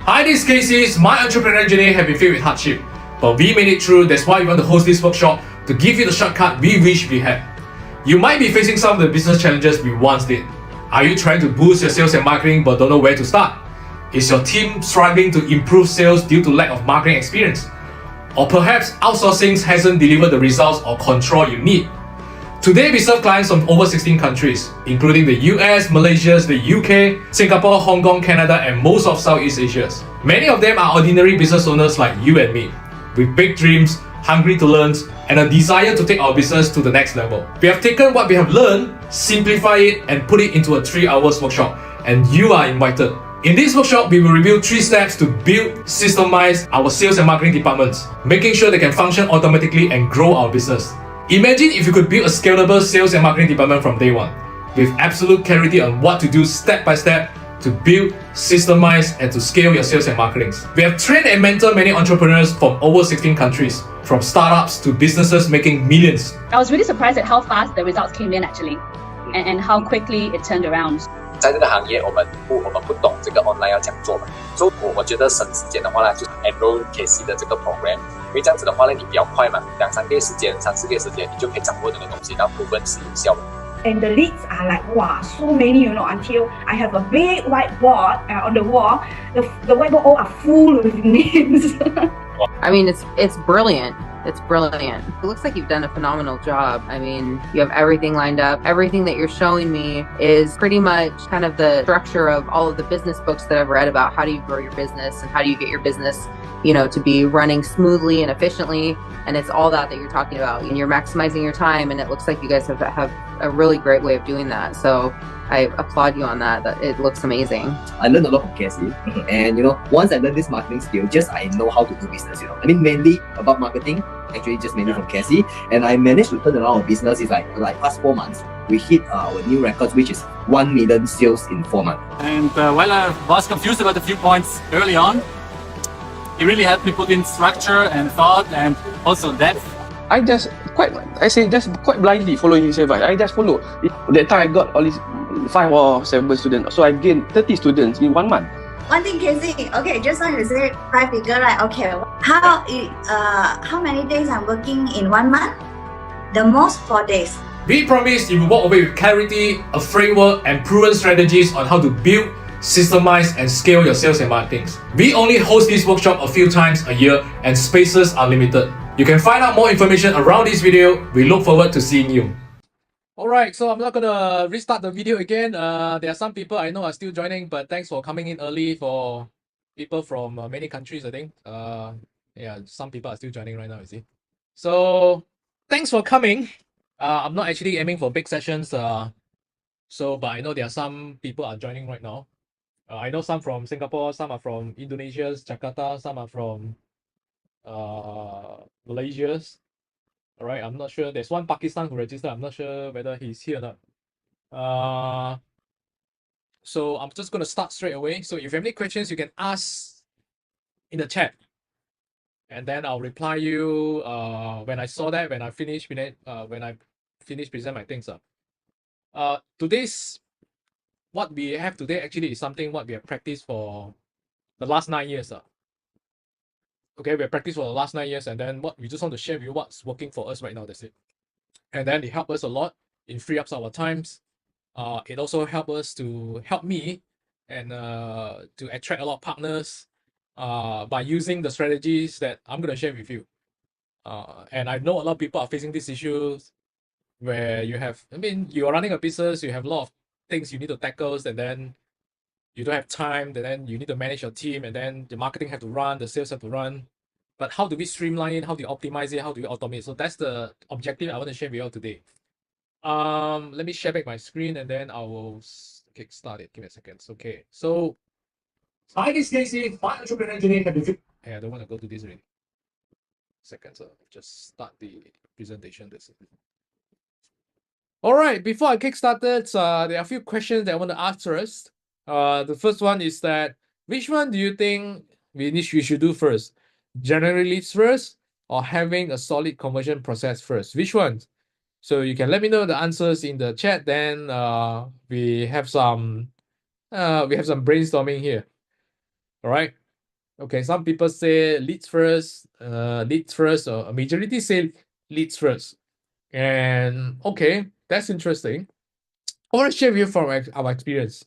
Hi, this is Casey. My entrepreneurial journey has been filled with hardship, but we made it through. That's why we want to host this workshop to give you the shortcut we wish we had. You might be facing some of the business challenges we once did. Are you trying to boost your sales and marketing but don't know where to start? Is your team struggling to improve sales due to lack of marketing experience? Or perhaps outsourcing hasn't delivered the results or control you need? Today we serve clients from over 16 countries, including the US, Malaysia, the UK, Singapore, Hong Kong, Canada, and most of Southeast Asia. Many of them are ordinary business owners like you and me, with big dreams, hungry to learn, and a desire to take our business to the next level. We have taken what we have learned, simplify it, and put it into a 3-hour workshop, and you are invited. In this workshop, we will review 3 steps to build, systemize our sales and marketing departments, making sure they can function automatically and grow our business. Imagine if you could build a scalable sales and marketing department from day one, with absolute clarity on what to do step by step to build, systemize, and to scale your sales and marketing. We have trained and mentored many entrepreneurs from over 16 countries, from startups to businesses making millions. I was really surprised at how fast the results came in actually, and how quickly it turned around. 在这个行业，我们不懂这个 online 要怎样做嘛，所以我觉得省时间的话呢，就是 enroll KC 的这个 program， 因为这样子的话呢，你比较快嘛，2-3个月时间、3-4个月时间，你就可以掌握这个东西，然后proven是有效的。 And the leads are like, wow, so many, until I have a big whiteboard on the wall. The whiteboard all are full with names. I mean, it's brilliant. It's brilliant. It looks like you've done a phenomenal job. I mean, you have everything lined up. Everything that you're showing me is pretty much kind of the structure of all of the business books that I've read about how do you grow your business and how do you get your business, to be running smoothly and efficiently. And it's all that you're talking about. And you're maximizing your time. And it looks like you guys have a really great way of doing that. So I applaud you on that. It looks amazing. I learned a lot from Cassie, and once I learned this marketing skill, I know how to do business. I mean, mainly about marketing, actually just mainly from Cassie, and I managed to turn around our business. It's like past 4 months, we hit our new records, which is 1 million sales in 4 months. And while I was confused about a few points early on, it really helped me put in structure and thought and also depth. I just quite blindly following his advice. I just follow. That time I got all these 5 or 7 students, so I gained 30 students in 1 month. One thing, Casey. Okay, just now you say 5 figure, right? Okay, how many days I'm working in 1 month? The most 4 days. We promise you will walk away with clarity, a framework, and proven strategies on how to build, systemize, and scale your sales and marketing. We only host this workshop a few times a year, and spaces are limited. You can find out more information around this video. We look forward to seeing you. Alright, so I'm not gonna restart the video again. There are some people I know are still joining, but thanks for coming in early for people from many countries, I think. Yeah, some people are still joining right now, you see. So, thanks for coming. I'm not actually aiming for big sessions, but I know there are some people are joining right now. I know some from Singapore, some are from Indonesia, Jakarta, some are from Malaysia. Alright, I'm not sure. There's one Pakistan who registered. I'm not sure whether he's here or not. So I'm just going to start straight away. So if you have any questions, you can ask in the chat. And then I'll reply you when I saw that, when I finish present my things. What we have today actually is something what we have practiced for the last 9 years. Okay, we have practiced for the last 9 years, and then what we just want to share with you what's working for us right now. That's it. And then it helped us a lot in free up our times. It also help me and to attract a lot of partners by using the strategies that I'm going to share with you. And I know a lot of people are facing these issues where you're running a business, you have a lot of things you need to tackle, and then you don't have time, and then you need to manage your team, and then the marketing have to run, the sales have to run. But how do we streamline it? How do you optimize it? How do we automate? So that's the objective I want to share with you all today. Let me share back my screen and then I will kickstart it. Give me a second. Okay. So hi, this is Casey. My entrepreneurial journey has been. Hey, I don't want to go to this already. Second, so just start the presentation. That's it. All right. Before I kickstart it, there are a few questions that I want to ask first. The first one is that which one do you think we should do first? Generate leads first or having a solid conversion process first? Which one? So you can let me know the answers in the chat. Then we have some brainstorming here. All right. Okay, some people say leads first, or a majority say leads first. And okay, that's interesting. I want to share with you from our experience.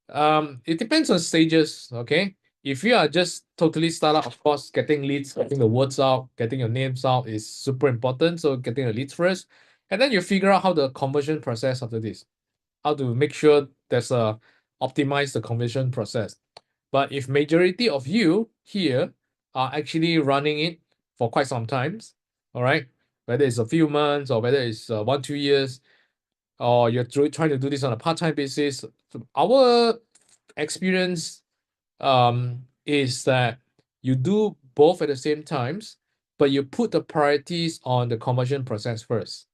It depends on stages, okay? If you are just totally startup, of course, getting leads, getting the words out, getting your names out is super important. So getting the leads first, and then you figure out how the conversion process after this, how to make sure there's a optimize the conversion process. But if majority of you here are actually running it for quite some times, all right, whether it's a few months or whether it's 1-2 years, or you're trying to do this on a part-time basis, our experience is that you do both at the same times, but you put the priorities on the conversion process first.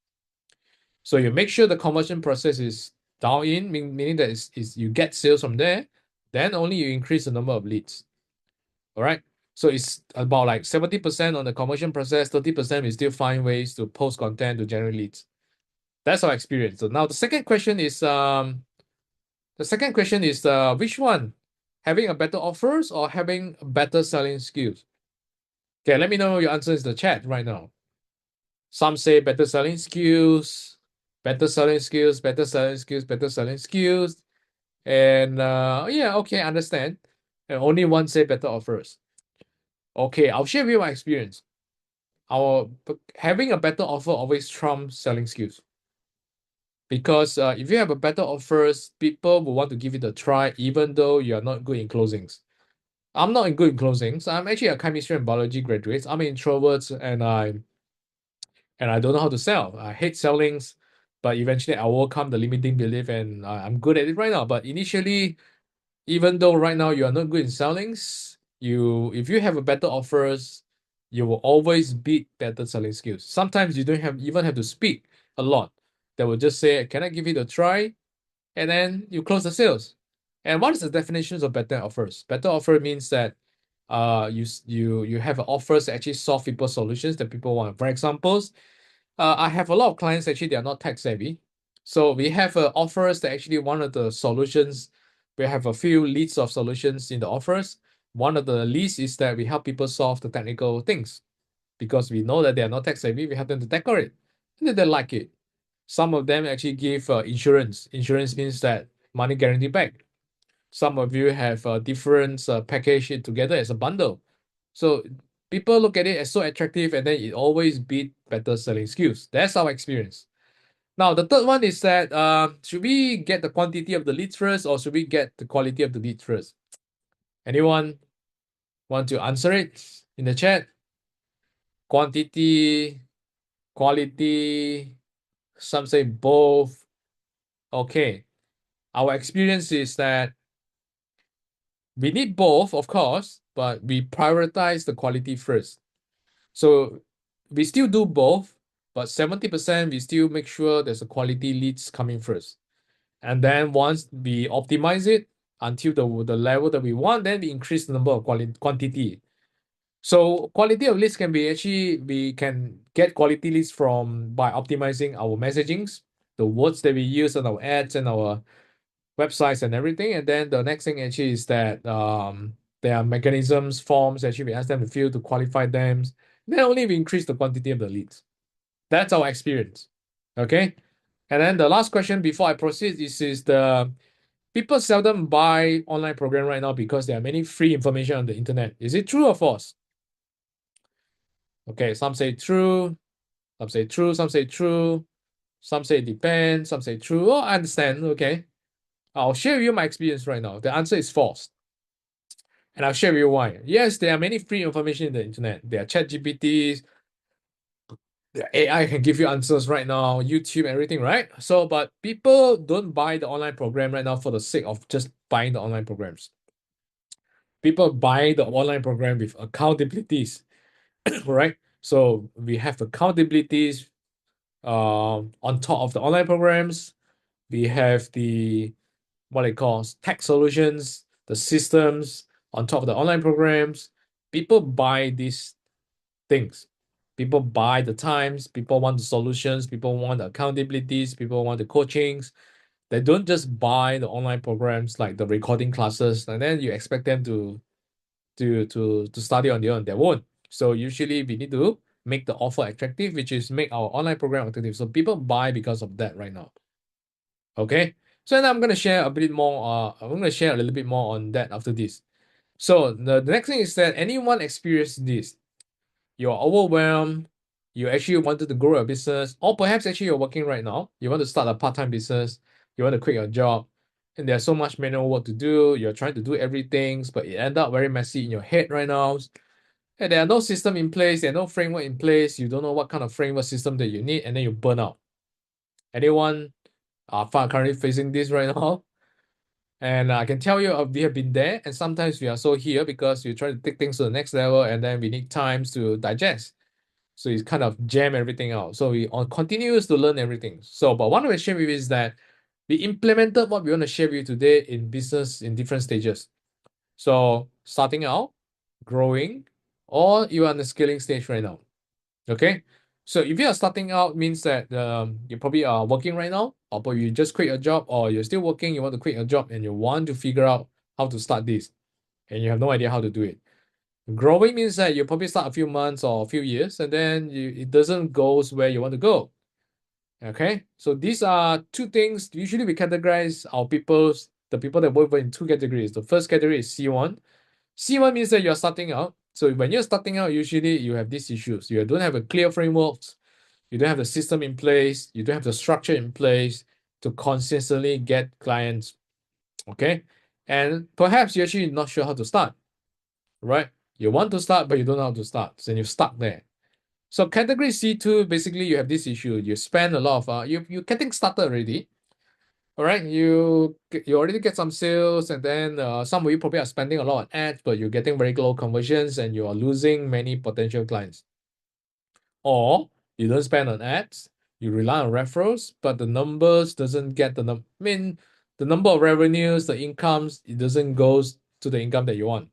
So you make sure the conversion process is down in, meaning that is you get sales from there, then only you increase the number of leads. All right. So it's about like 70% on the conversion process, 30% we still find ways to post content to generate leads. That's our experience. So now the second question is which one? Having a better offers or having better selling skills? Okay, let me know your answers in the chat right now. Some say better selling skills, better selling skills, better selling skills, better selling skills. And yeah, okay, understand. And only one say better offers. Okay, I'll share with you my experience. Having a better offer always trumps selling skills. Because if you have a better offers, people will want to give it a try, even though you are not good in closings. I'm not good in closings. I'm actually a chemistry and biology graduate. I'm an introvert, and I don't know how to sell. I hate sellings, but eventually I overcome the limiting belief, and I'm good at it right now. But initially, even though right now you are not good in sellings, if you have a better offers, you will always beat better selling skills. Sometimes you don't even have to speak a lot. They will just say, "Can I give it a try?" And then you close the sales. And what is the definitions of better offers? Better offer means that you have offers that actually solve people's solutions that people want. For examples, I have a lot of clients actually they are not tech savvy, so we have offers that actually one of the solutions. We have a few leads of solutions in the offers. One of the leads is that we help people solve the technical things because we know that they are not tech savvy. We help them to tackle it, and then they like it. Some of them actually give insurance. Insurance means that money guarantee back. Some of you have a different package it together as a bundle. So people look at it as so attractive, and then it always beat better selling skills. That's our experience. Now, the third one is that should we get the quantity of the leads first, or should we get the quality of the leads first? Anyone want to answer it in the chat? Quantity, quality, some say both. Okay. Our experience is that we need both, of course, but we prioritize the quality first. So we still do both, but 70% we still make sure there's a quality leads coming first. And then once we optimize it until the level that we want, then we increase the number of quantity. So quality of leads can be actually, we can get quality leads by optimizing our messagings, the words that we use on our ads and our websites and everything. And then the next thing actually is that there are mechanisms, forms actually we ask them to fill to qualify them. Then only we increase the quantity of the leads. That's our experience. Okay. And then the last question before I proceed is the people seldom buy online program right now because there are many free information on the internet. Is it true or false? Okay, some say true, some say true, some say true, some say it depends, some say true. Oh, I understand. Okay. I'll share with you my experience right now. The answer is false. And I'll share with you why. Yes, there are many free information in the internet. There are chat GPTs, the AI can give you answers right now, YouTube, everything, right? So, but people don't buy the online program right now for the sake of just buying the online programs. People buy the online program with accountabilities, right? So we have accountabilities on top of the online programs. We have the what it calls tech solutions, the systems on top of the online programs. People buy these things. People buy the times. People want the solutions. People want the accountabilities. People want the coachings. They don't just buy the online programs like the recording classes, and then you expect them to to study on their own. So usually we need to make the offer attractive, which is make our online program attractive. So people buy because of that right now. Okay. So now I'm gonna share a bit more. I'm gonna share a little bit more on that after this. So the next thing is that anyone experience this, you're overwhelmed, you actually wanted to grow a business, or perhaps actually you're working right now, you want to start a part-time business, you want to quit your job, and there's so much manual work to do, you're trying to do everything, but it end up very messy in your head right now. And there are no system in place, there are no framework in place, you don't know what kind of framework system that you need, and then you burn out. Anyone currently facing this right now? And I can tell you, we have been there, and sometimes we are so here because you try to take things to the next level, and then we need times to digest. So it's kind of jam everything out. So we on continues to learn everything. So, but what I want to share with you is that we implemented what we want to share with you today in business in different stages. So starting out, growing, or you are on the scaling stage right now. Okay. So if you are starting out, means that you probably are working right now, or but you just quit your job, or you're still working, you want to quit your job, and you want to figure out how to start this, and you have no idea how to do it. Growing means that you probably start a few months or a few years, and then it doesn't go where you want to go. Okay, so these are two things. Usually we categorize the people that work in two categories. The first category is C1. C1 means that you're starting out. So when you're starting out, usually you have these issues. You don't have a clear framework, you don't have the system in place, you don't have the structure in place to consistently get clients. Okay, and perhaps you're actually not sure how to start, right? You want to start, but you don't know how to start. So you're stuck there. So category C2, basically you have this issue. You spend a lot of you're getting started already. All right, you already get some sales, and then some of you probably are spending a lot on ads, but you're getting very low conversions and you are losing many potential clients. Or you don't spend on ads, you rely on referrals, but the numbers doesn't get the number of revenues, the incomes, it doesn't goes to the income that you want.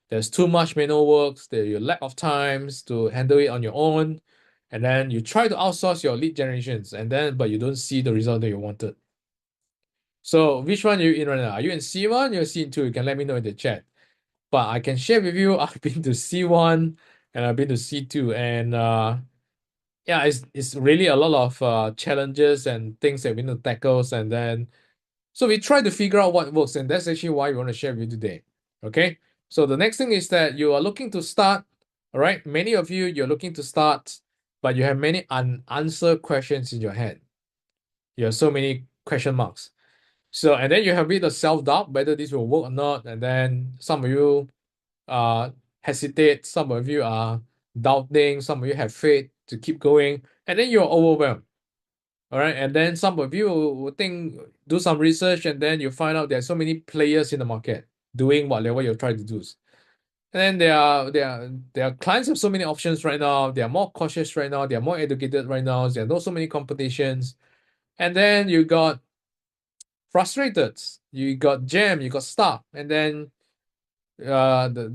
There's too much manual works, there you lack of times to handle it on your own, and then you try to outsource your lead generations, but you don't see the result that you wanted. So which one are you in right now? Are you in C1 or C2? You can let me know in the chat. But I can share with you, I've been to C1 and I've been to C2, and yeah, it's really a lot of challenges and things that we need to tackle, and then so we try to figure out what works, and that's actually why we want to share with you today. Okay, so the next thing is that you are looking to start. All right, many of you, you're looking to start, but you have many unanswered questions in your head. You have so many question marks. So, and then you have a bit of self-doubt whether this will work or not, and then some of you hesitate, some of you are doubting, some of you have faith to keep going, and then you're overwhelmed. All right, and then some of you will do some research, and then you find out there's so many players in the market doing whatever you're trying to do. And then there are clients have so many options right now. They are more cautious right now. They are more educated right now. There are not so many competitions, and then you got frustrated. You got jammed. You got stuck, and then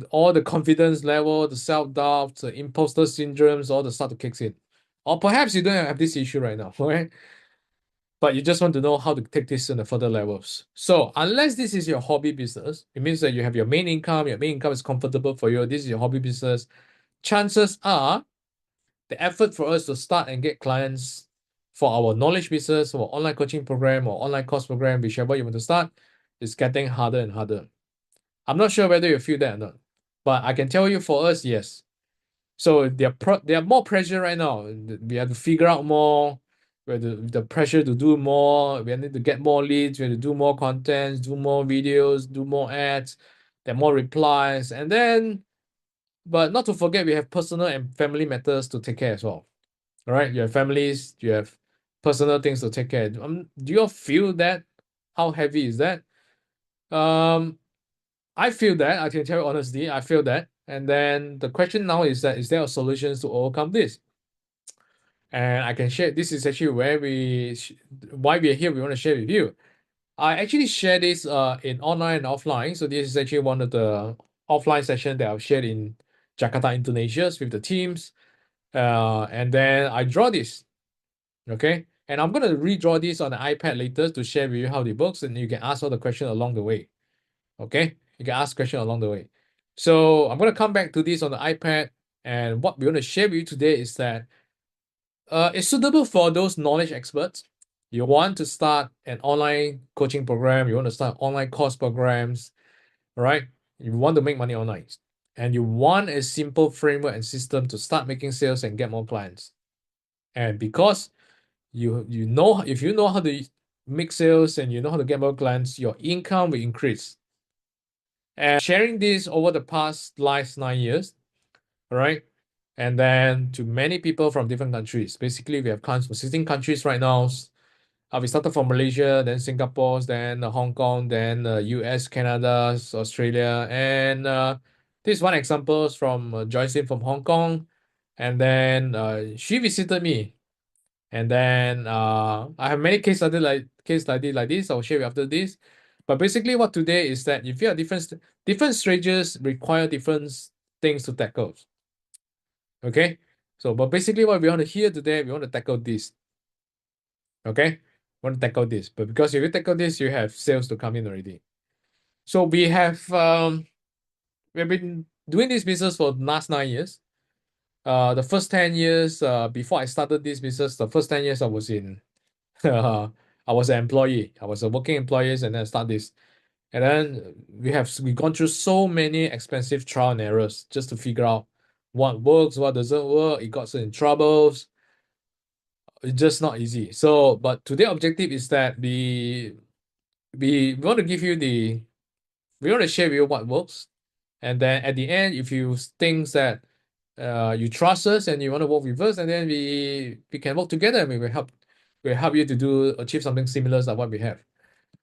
all the confidence level, the self-doubt, the imposter syndromes, all the stuff that kicks in. Or perhaps you don't have this issue right now, right? But you just want to know how to take this in the further levels. So unless this is your hobby business, it means that you have your main income is comfortable for you, this is your hobby business, chances are the effort for us to start and get clients for our knowledge business or online coaching program or online course program, whichever you want to start, is getting harder and harder. I'm not sure whether you feel that or not, but I can tell you for us, yes. So there are more pressure right now. We have to figure out more. We have the pressure to do more. We need to get more leads. We have to do more contents, do more videos, do more ads. There are more replies, and then, but not to forget, we have personal and family matters to take care as well. All right, you have families, you have personal things to take care. Do you all feel that? How heavy is that? I feel that. I can tell you honestly, I feel that. And then the question now is that, is there a solutions to overcome this? And I can share, this is actually where why we are here, we want to share with you. I actually share this in online and offline. So this is actually one of the offline sessions that I've shared in Jakarta, Indonesia with the teams. And then I draw this, okay? And I'm going to redraw this on the iPad later to share with you how it works, and you can ask all the questions along the way, okay? You can ask questions along the way. So I'm going to come back to this on the iPad. And what we want to share with you today is that it's suitable for those knowledge experts. You want to start an online coaching program, you want to start online course programs, right? You want to make money online. And you want a simple framework and system to start making sales and get more clients. And because you know, if you know how to make sales and you know how to get more clients, your income will increase. And sharing this over the last 9 years, all right? And then to many people from different countries. Basically, we have clients from 16 countries right now. We started from Malaysia, then Singapore, then Hong Kong, then US, Canada, Australia. And this is one example from Joycelyn from Hong Kong. And then she visited me. And then I have many case studies like this. I'll share with you after this. But basically, what today is that if you are different stages require different things to tackle. Okay, so but basically, what we want to hear today, we want to tackle this. Okay, we want to tackle this, but because if you tackle this, you have sales to come in already. So we've been doing this business for the last 9 years. The first 10 years, before I started this business, the first 10 years I was in I was an employee. I was a working employee, and then I start this. And then we've gone through so many expensive trial and errors just to figure out what works, what doesn't work. It got us in troubles. It's just not easy. So, but today's objective is that we want to give you we want to share with you what works. And then at the end, if you think that you trust us and you want to work with us, and then we can work together and we'll help you to achieve something similar like what we have.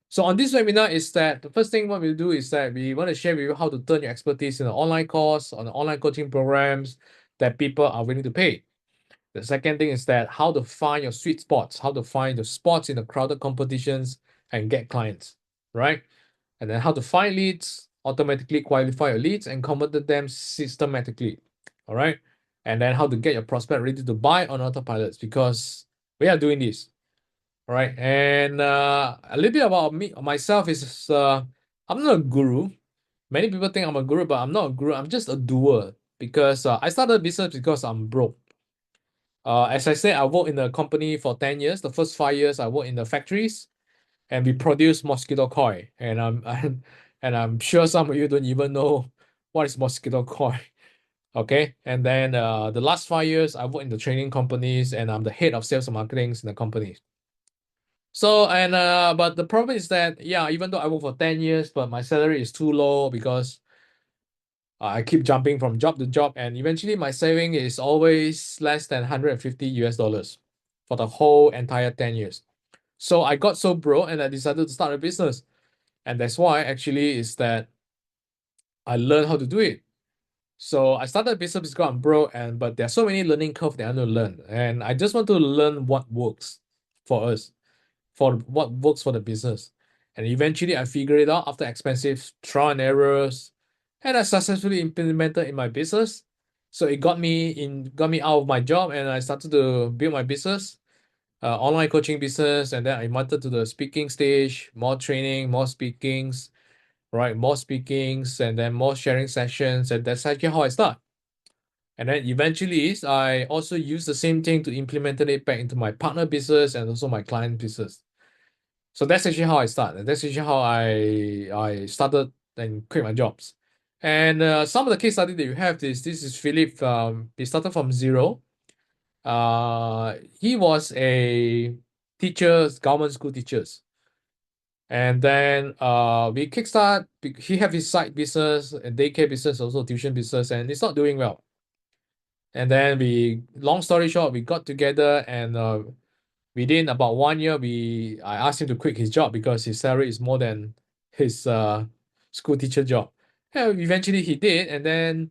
So on this webinar is that the first thing what we'll do is that we want to share with you how to turn your expertise in an online course, on online coaching programs that people are willing to pay. The second thing is that how to find your sweet spots, how to find the spots in the crowded competitions and get clients, right? And then how to find leads, automatically qualify your leads and convert them systematically, all right? And then how to get your prospect ready to buy on autopilots, because we are doing this. All right, and a little bit about myself is I'm not a guru. Many people think I'm a guru, but I'm not a guru. I'm just a doer, because I started a business because I'm broke. As I said, I worked in a company for 10 years. The first 5 years, I worked in the factories, and we produce mosquito coil. And I'm sure some of you don't even know what is mosquito coil. Okay, and then the last 5 years, I worked in the training companies, and I'm the head of sales and marketing in the company. So, and but the problem is that, yeah, even though I work for 10 years, but my salary is too low because I keep jumping from job to job, and eventually my saving is always less than $150 for the whole entire 10 years. So I got so broke and I decided to start a business. And that's why actually is that I learned how to do it. So I started a business because I'm broke, but there are so many learning curves that I want to learn. And I just want to learn what works for us, for what works for the business. And eventually I figured it out after expensive trial and errors, and I successfully implemented in my business. So it got me out of my job, and I started to build my business, online coaching business, and then I invited to the speaking stage, more training, more speakings, right? More speakings, and then more sharing sessions, and that's actually how I start. And then eventually, I also use the same thing to implement it back into my partner business and also my client business. So that's actually how I started. That's actually how I started and quit my jobs. And some of the case study that you have this is Philip. He started from zero. He was a teacher, government school teachers. And then we kickstart. He have his side business and daycare business, also tuition business, and it's not doing well. And then long story short, we got together, and within about 1 year, I asked him to quit his job because his salary is more than his school teacher job. Yeah, eventually he did, and then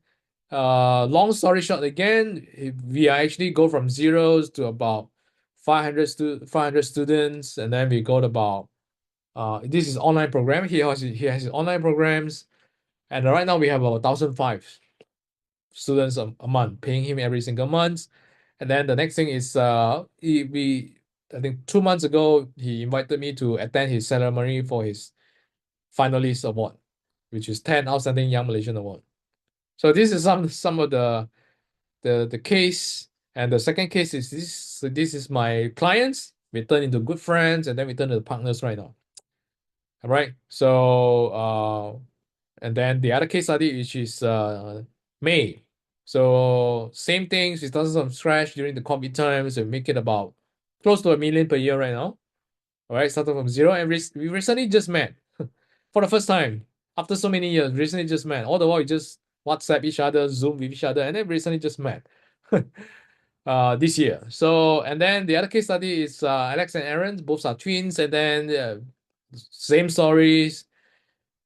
long story short, again, we actually go from zeros to about 500 students, and then we go to about this is online program. He has his online programs, and right now we have about 1,005 students a month, paying him every single month. And then the next thing is I think 2 months ago, he invited me to attend his ceremony for his finalist award, which is 10 Outstanding Young Malaysian Award. So this is some of the case, and the second case is this. So this is my clients. We turn into good friends, and then we turn into partners right now. All right. So and then the other case study, which is May. So same things. We started from scratch during the COVID times and make it about close to $1 million per year right now. All right, started from zero, and we recently just met for the first time after so many years. Recently just met. All the while we just WhatsApp each other, Zoom with each other, and then recently just met this year. So and then the other case study is Alex and Aaron. Both are twins, and then same stories.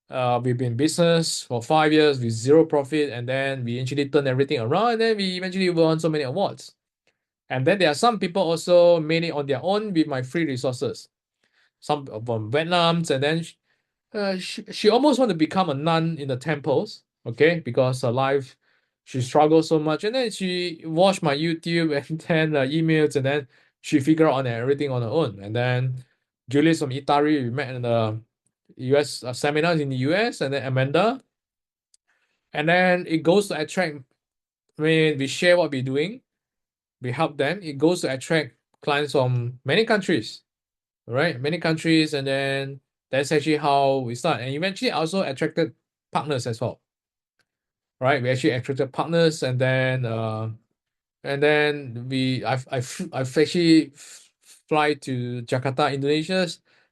We've been in business for 5 years with zero profit, and then we eventually turned everything around, and then we eventually won so many awards. And then there are some people also made it on their own with my free resources. Some from Vietnam, and then she almost want to become a nun in the temples, okay, because her life, she struggles so much, and then she watched my YouTube and then emails, and then she figured out on everything on her own. And then Julius from Itari, we met in the US seminars in the US, and then Amanda, and then it goes to attract. When we share what we're doing, we help them. It goes to attract clients from many countries, right? Many countries, and then that's actually how we start. And eventually also attracted partners as well, right? We actually attracted partners, and then I've actually fly to Jakarta, Indonesia,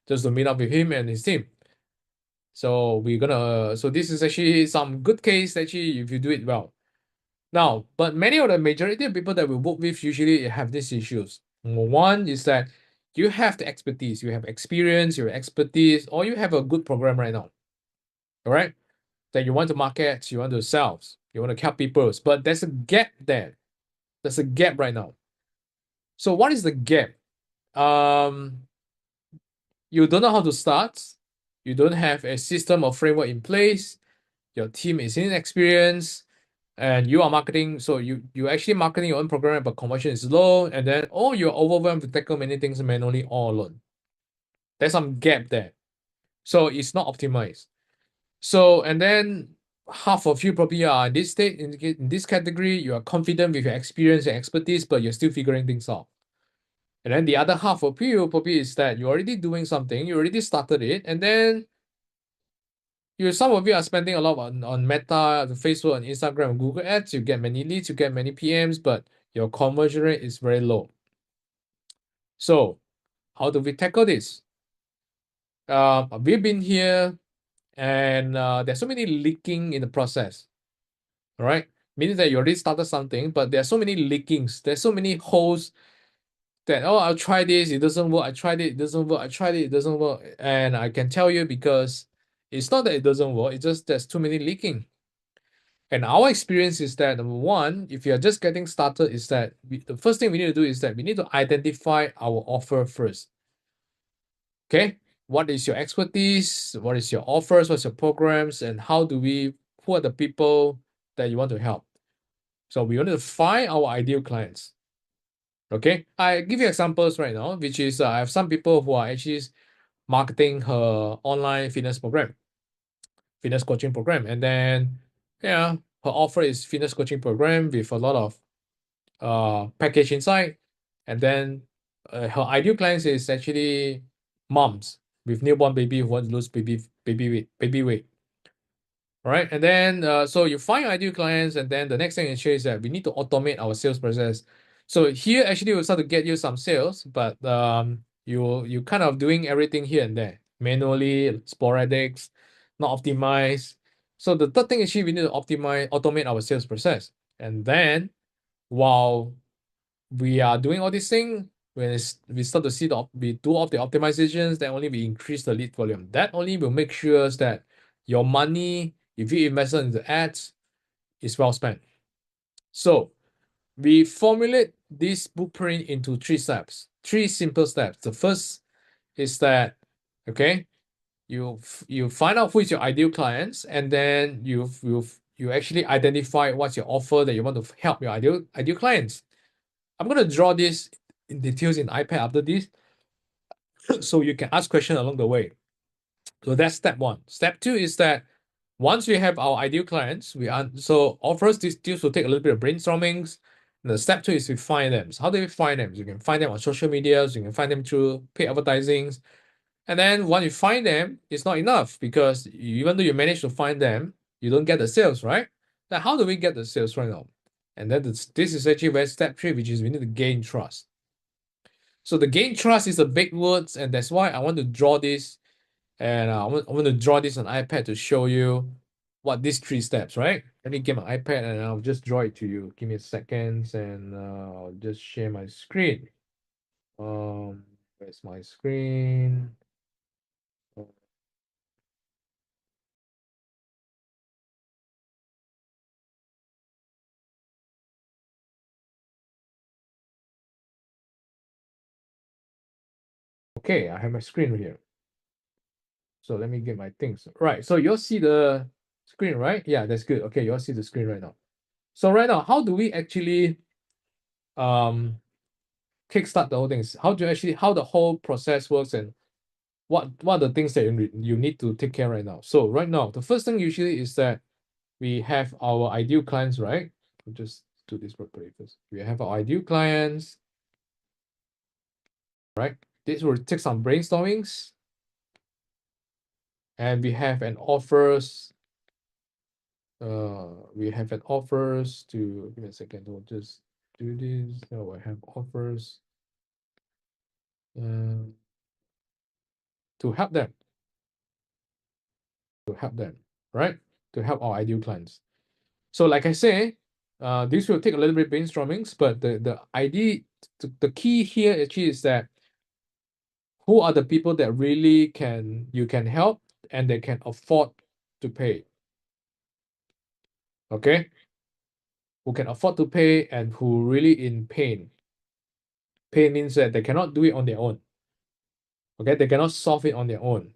just to meet up with him and his team. So we're gonna. So this is actually some good case actually if you do it well. Now, but many of the majority of people that we work with usually have these issues. Number one is that you have the expertise, you have experience, you have expertise, or you have a good program right now. All right, that you want to market, you want to sell, you want to help people, but there's a gap there. There's a gap right now. So what is the gap? You don't know how to start. You don't have a system or framework in place. Your team is inexperienced, and you are marketing. So you actually marketing your own program, but conversion is low, and then you're overwhelmed to tackle many things manually all alone. There's some gap there. So it's not optimized. So and then half of you probably are in this state, in this category. You are confident with your experience and expertise, but you're still figuring things out. And then the other half of you probably is that you're already doing something, you already started it, and then some of you are spending a lot on Meta, Facebook, and Instagram, and Google Ads. You get many leads, you get many PMs, but your conversion rate is very low. So how do we tackle this? We've been here, and there's so many leaking in the process. All right, meaning that you already started something, but there's so many leakings. There's so many holes that I'll try this, it doesn't work. I tried it doesn't work. I tried it doesn't work. And I can tell you, because it's not that it doesn't work, it's just there's too many leaking. And our experience is that, number one, if you're just getting started, is that the first thing we need to do is that we need to identify our offer first. Okay, what is your expertise? What is your offers? What's your programs? And who are the people that you want to help? So we want to find our ideal clients. Okay, I give you examples right now, which is I have some people who are actually marketing her online fitness coaching program, and then her offer is fitness coaching program with a lot of package inside, and then her ideal clients is actually moms with newborn baby who want to lose baby weight. All right, and then so you find ideal clients, and then the next thing is that we need to automate our sales process. So here actually we'll start to get you some sales, but you kind of doing everything here and there manually, sporadics, not optimized. So the third thing is we need to automate our sales process. And then while we are doing all these things, when we start to see we do all the optimizations, then only we increase the lead volume. That only will make sure that your money, if you invest in the ads, is well spent. So we formulate this blueprint into 3 steps, 3 simple steps. The first is that, okay, you find out who is your ideal clients, and then you actually identify what's your offer that you want to help your ideal clients. I'm going to draw this in details in iPad after this, so you can ask questions along the way. So that's step 1. Step 2 is that Once we have our ideal clients, so first this will take a little bit of brainstorming. The step 2 is we find them. So how do we find them? You can find them on social media, you can find them through paid advertising. And then once you find them, it's not enough because even though you manage to find them, you don't get the sales, right? Now, how do we get the sales right now? And then this is actually where step 3, which is we need to gain trust. So the gain trust is a big word, and that's why I want to draw this. And I want to draw this on iPad to show you what these 3 steps, right? Let me get my iPad and I'll just draw it to you. Give me a second and I'll just share my screen. Where's my screen? Okay, I have my screen here. So let me get my things. Right, so you'll see the screen, right? Yeah, that's good. Okay, you'll see the screen right now. So right now, how do we actually kickstart the whole thing? How the whole process works and what are the things that you need to take care right now? So right now, the first thing usually is that we have our ideal clients, right? I'll just do this properly first. We have our ideal clients, right? This will take some brainstormings. And we have an offers. We have an offers to give me a second. We'll just do this. So I have offers to help them. Right? To help our ideal clients. So like I say, this will take a little bit brainstorming, but the idea, the key here actually is that who are the people that really you can help and they can afford to pay. Okay? Who can afford to pay and who really in pain. Pain means that they cannot do it on their own. Okay, they cannot solve it on their own.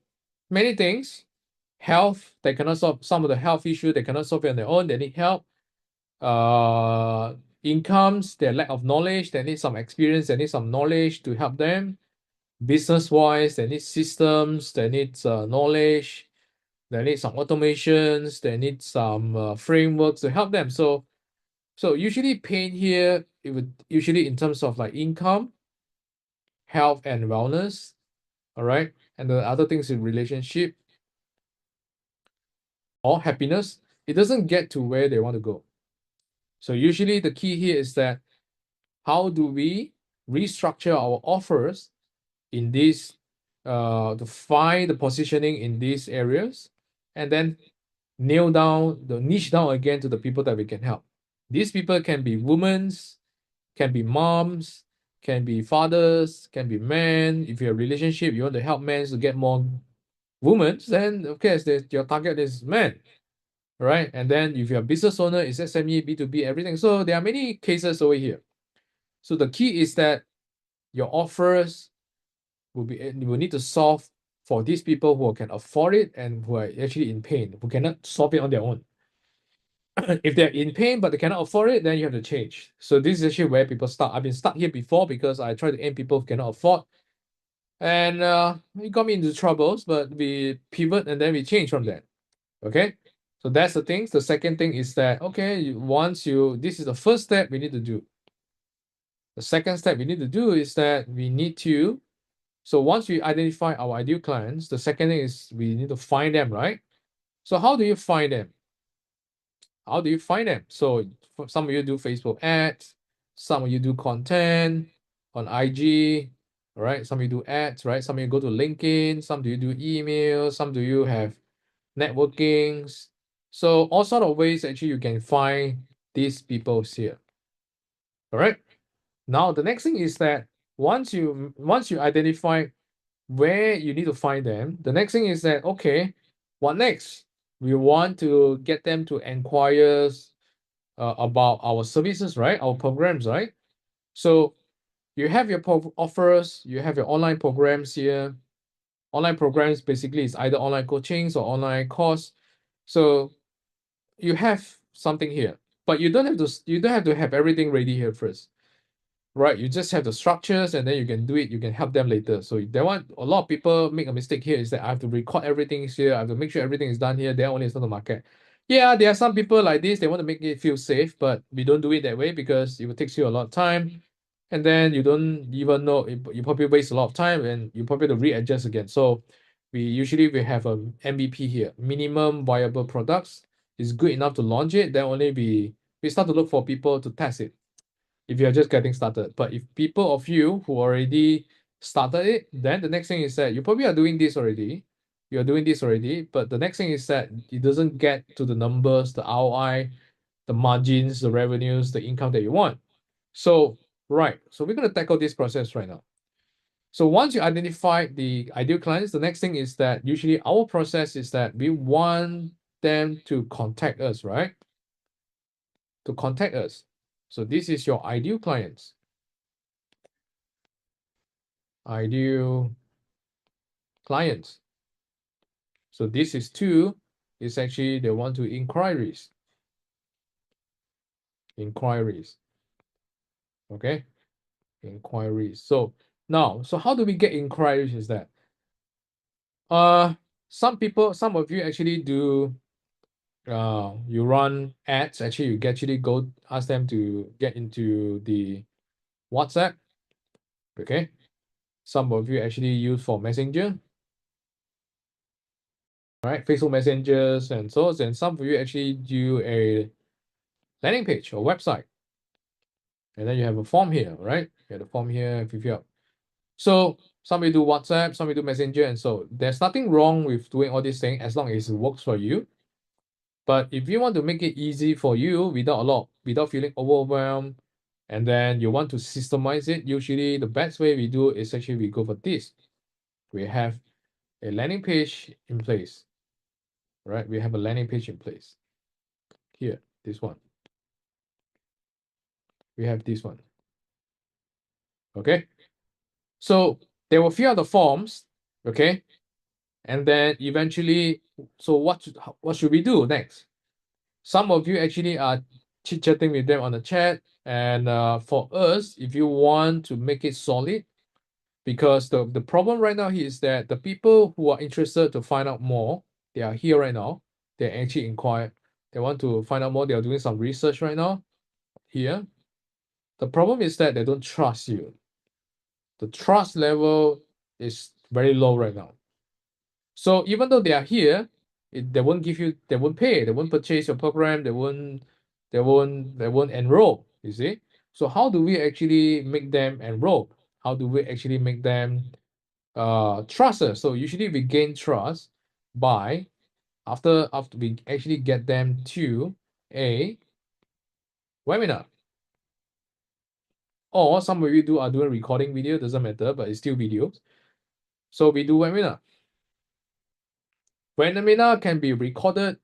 Many things, health, they cannot solve some of the health issues, they cannot solve it on their own, they need help. Incomes, their lack of knowledge, they need some experience, they need some knowledge to help them. Business-wise, they need systems, they need knowledge, they need some automations, they need some frameworks to help them. So usually pain here, it would usually in terms of like income, health and wellness, all right? And the other things in relationship or happiness, it doesn't get to where they want to go. So usually the key here is that how do we restructure our offers in this to find the positioning in these areas and then nail down the niche down again to the people that we can help. These people can be women, can be moms, can be fathers, can be men. If you have a relationship, you want to help men to get more women, then of course your target is men, right? And then if you're a business owner, it's SME, B2B, everything. So there are many cases over here. So the key is that your offers will need to solve for these people who can afford it and who are actually in pain, who cannot solve it on their own. If they're in pain but they cannot afford it, then you have to change. So this is actually where people start. I've been stuck here before because I try to aim people who cannot afford. And it got me into troubles, but we pivot and then we change from there. Okay, so that's the thing. The second thing is that, okay, this is the first step we need to do. The second step we need to do is that so once we identify our ideal clients, the second thing is we need to find them, right? So how do you find them? How do you find them? So some of you do Facebook ads, some of you do content on IG, all right? Some of you do ads, right? Some of you go to LinkedIn, some do you do email, some do you have networkings. So all sort of ways actually you can find these people here. All right. Now the next thing is that once you identify where you need to find them, the next thing is that, okay, what next? We want to get them to inquire about our services, right? Our programs, right? So you have your offers, you have your online programs here. Online programs basically is either online coachings or online course. So you have something here, but you don't have to have everything ready here first. right? You just have the structures and then you can do it, you can help them later. So that one, a lot of people make a mistake here is that I have to record everything here, I have to make sure everything is done here, then only start the market. Yeah, there are some people like this, they want to make it feel safe, but we don't do it that way because it will take you a lot of time. And then you don't even know, you probably waste a lot of time and you probably have to readjust again. So we have a MVP here, minimum viable products. It's good enough to launch it, then only we start to look for people to test it if you're just getting started. But if people of you who already started it, then the next thing is that you probably are doing this already. You're doing this already, but the next thing is that it doesn't get to the numbers, the ROI, the margins, the revenues, the income that you want. So, right. So we're going to tackle this process right now. So once you identify the ideal clients, the next thing is that usually our process is that we want them to contact us, right? To contact us. So this is your ideal clients. Ideal clients. So this is two, is actually they want to inquiries. Inquiries. Okay. Inquiries. So now, so how do we get inquiries is that? Some of you actually do you run ads. Actually, you actually go ask them to get into the WhatsApp. Okay. Some of you actually use for Messenger. Right, Facebook messengers and so on. And some of you actually do a landing page or website. And then you have a form here, right? You have the form here, fill up. So some you do WhatsApp, some you do Messenger, and so there's nothing wrong with doing all these things as long as it works for you. But if you want to make it easy for you without feeling overwhelmed, and then you want to systemize it, usually the best way we do is actually we go for this. We have a landing page in place, right? We have a landing page in place. Here, this one. We have this one. Okay. So they will fill out the forms, okay? And then eventually, so what should we do next? Some of you actually are chit-chatting with them on the chat. And for us, if you want to make it solid, because the problem right now here is that the people who are interested to find out more, they are here right now. They actually inquire. They want to find out more. They are doing some research right now here. The problem is that they don't trust you. The trust level is very low right now. So even though they are here, they won't pay, they won't purchase your program, they won't enroll, you see. So how do we actually make them enroll? How do we actually make them trust us? So usually we gain trust by after we actually get them to a webinar. Or some of you are doing recording video, doesn't matter, but it's still videos. So we do webinar. Webinar can be recorded.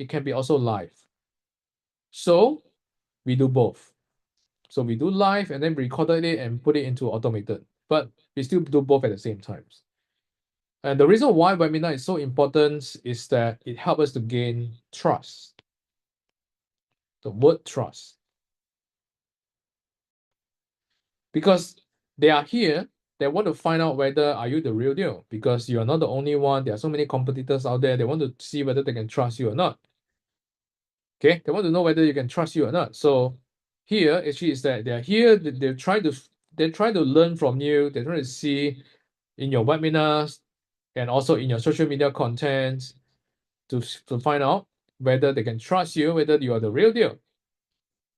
It can be also live. So we do both. So we do live and then recorded it and put it into automated, but we still do both at the same times. And the reason why webinar is so important is that it helps us to gain trust. The word trust. Because they are here, they want to find out whether are you the real deal, because you are not the only one. There are so many competitors out there. They want to see whether they can trust you or not. Okay, they want to know whether you can trust you or not. So here actually is that they're here, they're trying to learn from you, they're trying to see in your webinars and also in your social media content to find out whether they can trust you, whether you are the real deal.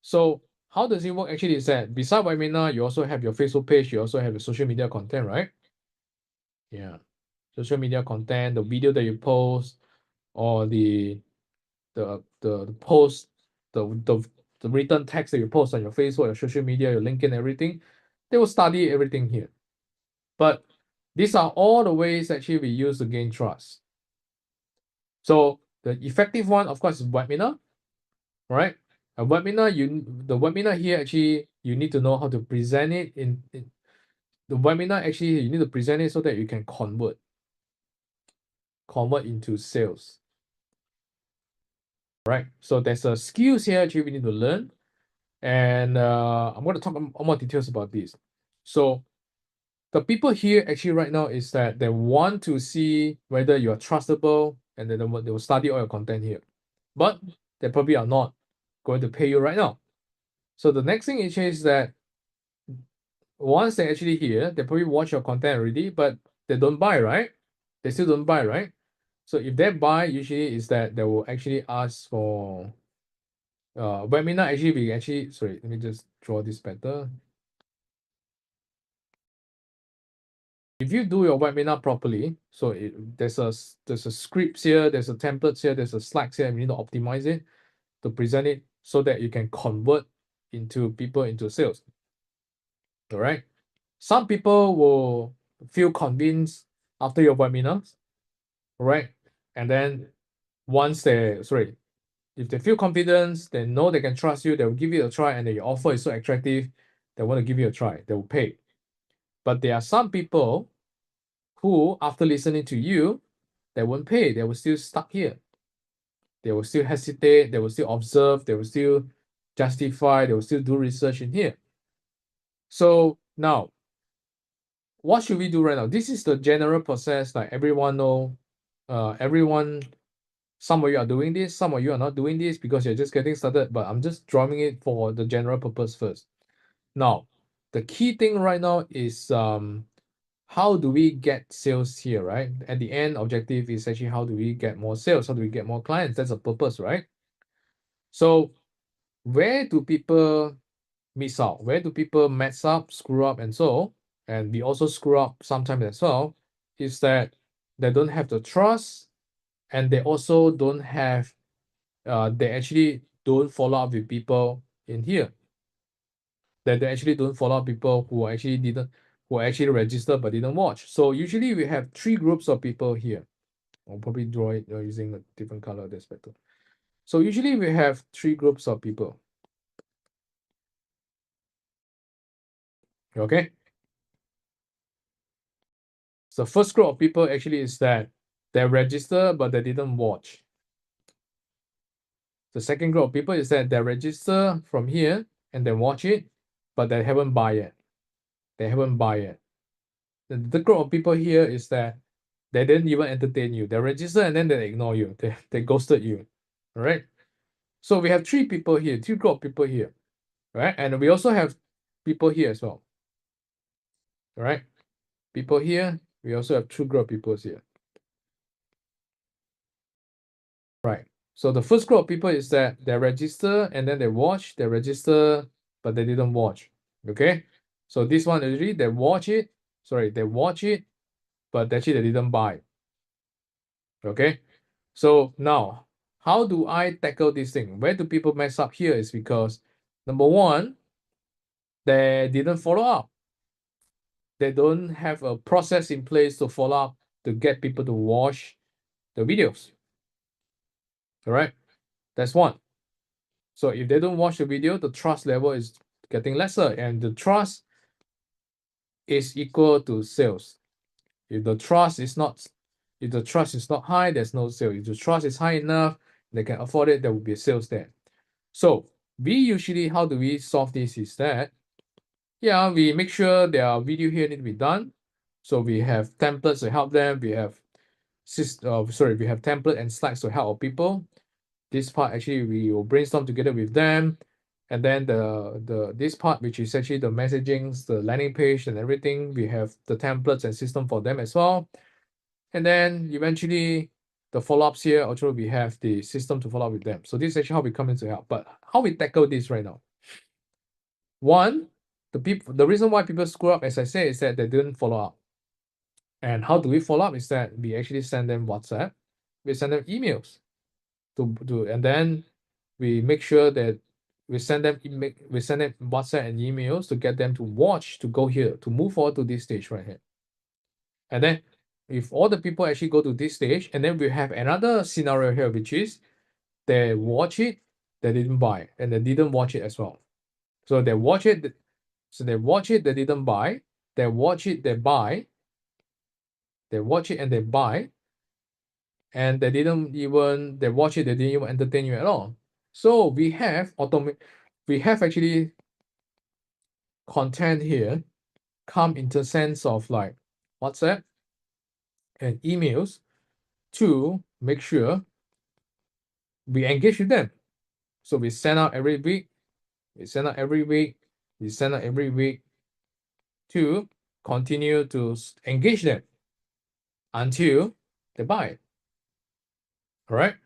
So how does it work actually is that beside webinar, you also have your Facebook page, you also have your social media content, right? Yeah. Social media content, the video that you post, or the post, the written text that you post on your Facebook, your social media, your LinkedIn, everything, they will study everything here. But these are all the ways actually we use to gain trust. So the effective one, of course, is webinar, right? A webinar, the webinar here actually you need to know how to present it in the webinar. Actually, you need to present it so that you can convert into sales. Right. So there's a skills here actually we need to learn. And I'm going to talk more details about this. So the people here actually right now is that they want to see whether you are trustable, and then they will study all your content here. But they probably are not going to pay you right now. So the next thing is that once they actually here, they probably watch your content already, but they don't buy, right? They still don't buy, right? So if they buy, usually is that they will actually ask for webinar. Actually, we actually, sorry, let me just draw this better. If you do your webinar properly, so there's a scripts here, there's a templates here, there's a slides here, and you need to optimize it to present it so that you can convert into people into sales. All right. Some people will feel convinced after your webinars, right? And then once if they feel confidence, they know they can trust you, they will give you a try, and your offer is so attractive, they want to give you a try, they will pay. But there are some people who, after listening to you, they won't pay, they will still stuck here. They will still hesitate, they will still observe, they will still justify, they will still do research in here. So now, what should we do right now? This is the general process, like everyone know, some of you are doing this, some of you are not doing this because you're just getting started, but I'm just drawing it for the general purpose first. Now, the key thing right now is how do we get sales here, right? At the end, objective is actually how do we get more sales? How do we get more clients? That's a purpose, right? So where do people miss out? Where do people mess up, screw up, and so? And we also screw up sometimes as well, is that they don't have the trust, and they also don't have, they actually don't follow up with people in here. That they actually don't follow up people who actually registered but didn't watch. So usually we have 3 groups of people here. I'll probably draw it using a different color, that's better. So usually we have 3 groups of people. Okay. So first group of people actually is that they register but they didn't watch. The second group of people is that they register from here and they watch it, but they haven't buy yet. They haven't buy yet. The group of people here is that they didn't even entertain you. They register and then they ignore you. They ghosted you. All right. So we have 3 people here, 2 group of people here. Right. And we also have people here as well. All right. People here. We also have 2 group of people here. Right. So the first group of people is that they register and then they watch, they register, but they didn't watch. Okay. So this one usually they watch it, but actually they didn't buy. Okay. So now, how do I tackle this thing? Where do people mess up here is because number one, they didn't follow up. They don't have a process in place to follow up to get people to watch the videos. All right. That's one. So if they don't watch the video, the trust level is getting lesser, and the trust is equal to sales. If the trust is not high, there's no sale. If the trust is high enough, they can afford it, there will be sales there. So we usually, how do we solve this is that, yeah, we make sure their video here need to be done. So we have templates to help them. We have we have template and slides to help our people. This part actually we will brainstorm together with them, and then this part, which is actually the messagings, the landing page and everything, we have the templates and system for them as well. And then eventually the follow-ups here, also we have the system to follow up with them. So this is actually how we come in to help. But how we tackle this right now? One, the reason why people screw up, as I say, is that they didn't follow up. And how do we follow up? Is that we actually send them WhatsApp, we send them emails, and then we make sure that we send them WhatsApp and emails to get them to watch, to go here, to move forward to this stage right here. And then if all the people actually go to this stage, and then we have another scenario here, which is they watch it, they didn't buy, and they didn't watch it as well. So they watch it, they didn't buy, they watch it, they buy, they watch it and they buy, and they watch it, they didn't even entertain you at all. So we have we have actually content here come in the sense of like WhatsApp and emails to make sure we engage with them. So we send out every week, we send out every week, we send out every week to continue to engage them until they buy. All right.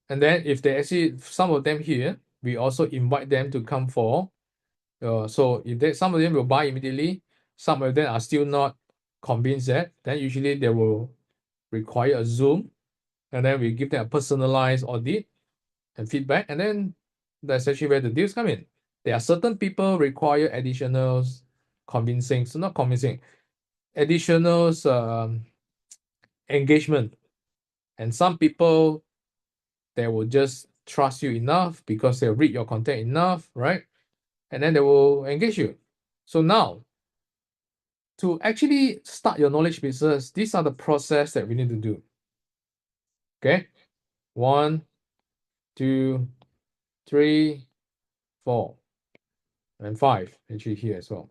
And then if they actually, some of them here, we also invite them to come for. So if they, some of them will buy immediately, some of them are still not convinced yet, then usually they will require a Zoom, and then we give them a personalized audit and feedback, and then that's actually where the deals come in. There are certain people require additional convincing, so not convincing, additional engagement, and some people they will just trust you enough because they'll read your content enough, right? And then they will engage you. So now, to actually start your knowledge business, these are the process that we need to do. Okay, 1, 2, 3, 4, and 5, actually here as well.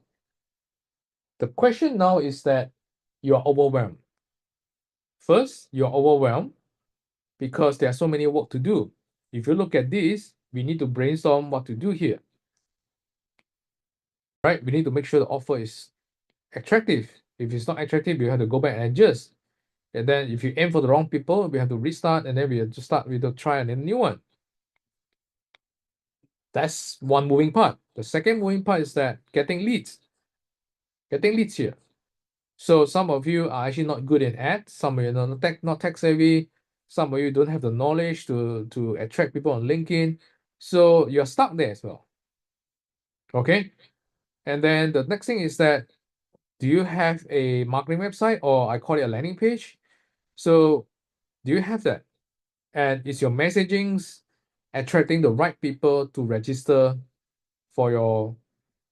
The question now is that you are overwhelmed. First, you're overwhelmed because there are so many work to do. If you look at this, we need to brainstorm what to do here. Right? We need to make sure the offer is attractive. If it's not attractive, we have to go back and adjust. And then if you aim for the wrong people, we have to restart, and then we have to start with a try and a new one. That's one moving part. The second moving part is that getting leads. Getting leads here. So some of you are actually not good in ads, some of you are not tech savvy, some of you don't have the knowledge to attract people on LinkedIn. So you're stuck there as well. Okay. And then the next thing is that, do you have a marketing website, or I call it a landing page? So do you have that? And is your messaging attracting the right people to register for your,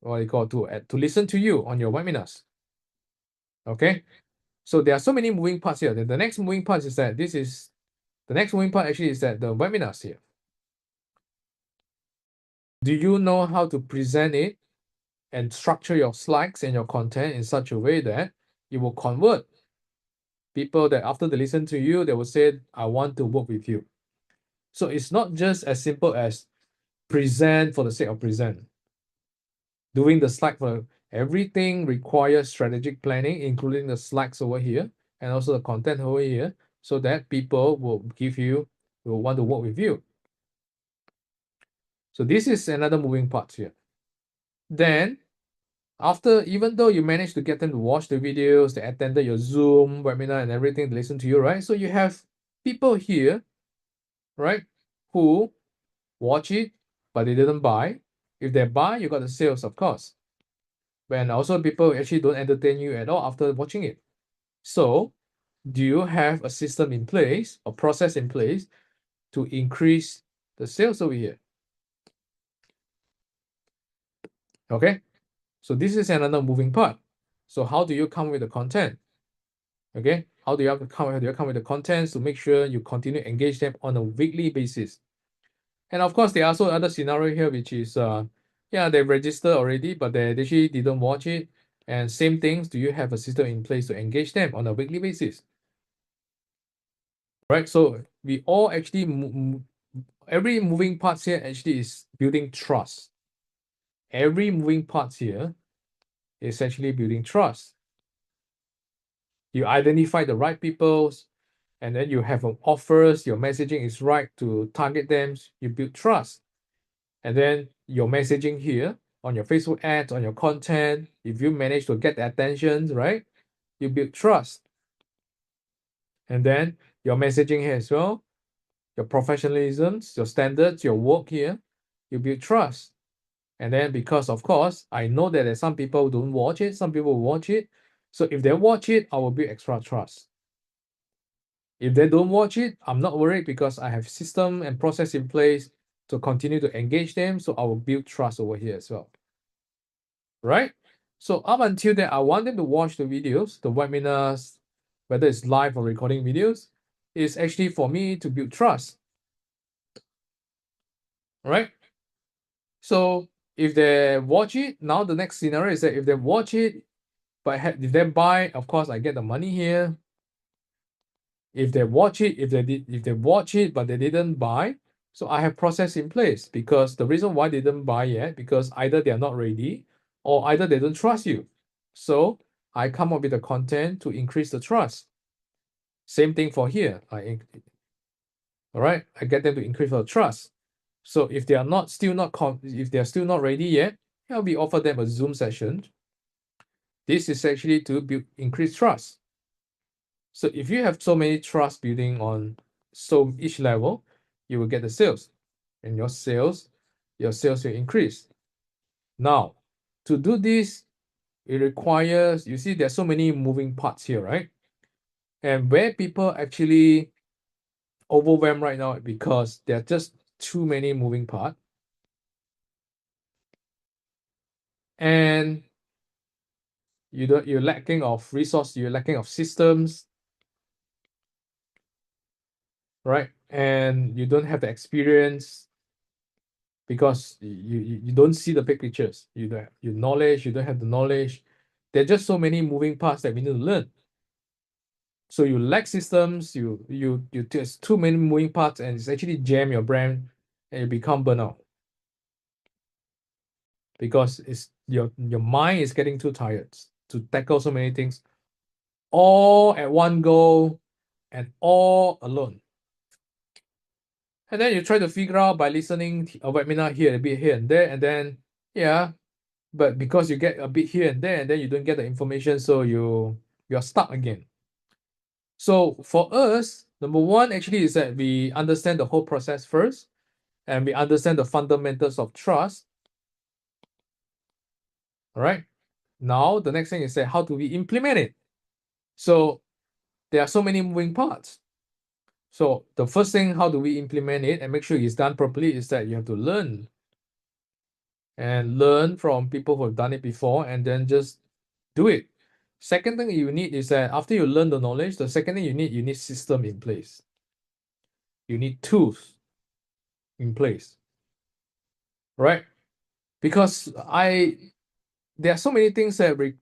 what you call, to listen to you on your webinars? Okay. So there are so many moving parts here. The next moving part is that the next moving part actually is that the webinars here. Do you know how to present it and structure your slides and your content in such a way that it will convert people that after they listen to you, they will say, I want to work with you. So it's not just as simple as present for the sake of present. Doing the slide for everything requires strategic planning, including the slides over here and also the content over here, so that people will want to work with you. So this is another moving part here. Then, even though you managed to get them to watch the videos, they attended your Zoom webinar and everything, they listen to you, right? So you have people here, right, who watch it, but they didn't buy. If they buy, you got the sales, of course. And also people actually don't entertain you at all after watching it. So do you have a system in place or process in place to increase the sales over here? Okay, so this is another moving part. So how do you come with the content? Okay, how do you come with the contents to make sure you continue to engage them on a weekly basis? And of course, there are also other scenario here, which is yeah, they registered already, but they actually didn't watch it. And same things, do you have a system in place to engage them on a weekly basis? Right, so we all actually every moving parts here actually is building trust. Every moving parts here is actually building trust. You identify the right people, and then you have offers, your messaging is right to target them, you build trust. And then your messaging here on your Facebook ads, on your content, if you manage to get the attention, right, you build trust. And then your messaging here as well, your professionalism, your standards, your work here, you build trust. And then because, of course, I know that there's some people who don't watch it, some people watch it. So if they watch it, I will build extra trust. If they don't watch it, I'm not worried because I have system and process in place to continue to engage them. So I will build trust over here as well. Right? So up until that, I want them to watch the videos, the webinars, whether it's live or recording videos, is actually for me to build trust. Right? So if they watch it, now the next scenario is that if they watch it, but if they buy, of course, I get the money here. If they watch it, if they watch it, but they didn't buy, so I have process in place, because the reason why they didn't buy yet, because either they are not ready or either they don't trust you. So I come up with the content to increase the trust. Same thing for here. All right, I get them to increase the trust. So if they are if they are still not ready yet, I'll be offer them a Zoom session. This is actually to increase trust. So if you have so many trust building on each level, you will get the sales, and your sales will increase. Now, to do this, it requires, you see, there's so many moving parts here, right? And where people actually overwhelmed right now, because there are just too many moving parts. And you're lacking of resource, you're lacking of systems, right? And you don't have the experience, because you don't see the big pictures. You don't have your knowledge, you don't have the knowledge. There are just so many moving parts that we need to learn. So you lack systems, you there's too many moving parts, and it's actually jam your brain, and you become burnout. Because it's your mind is getting too tired to tackle so many things all at one go and all alone. And then you try to figure out by listening a webinar here, a bit here and there, and then but because you get a bit here and there, and then you don't get the information, so you're stuck again. So for us, number one actually is that we understand the whole process first, and we understand the fundamentals of trust. All right. Now the next thing is that how do we implement it? So there are so many moving parts. So the first thing, how do we implement it and make sure it's done properly, is that you have to learn. And learn from people who have done it before, and then just do it. Second thing you need is that after you learn the knowledge, the second thing you need system in place. You need tools in place, right? Because there are so many things that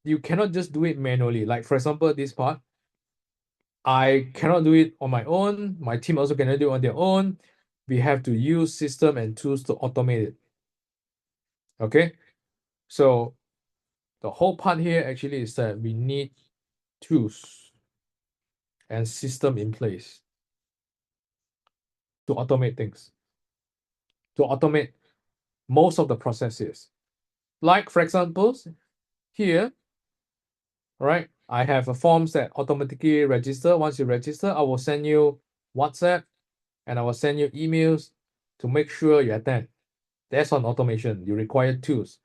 you cannot just do it manually. Like for example, this part, I cannot do it on my own. My team also cannot do it on their own. We have to use system and tools to automate it. Okay, so the whole part here actually is that we need tools and system in place to automate things, to automate most of the processes. Like for example, here, right, I have a forms that automatically register. Once you register, I will send you WhatsApp and I will send you emails to make sure you attend. That's on automation. You require tools.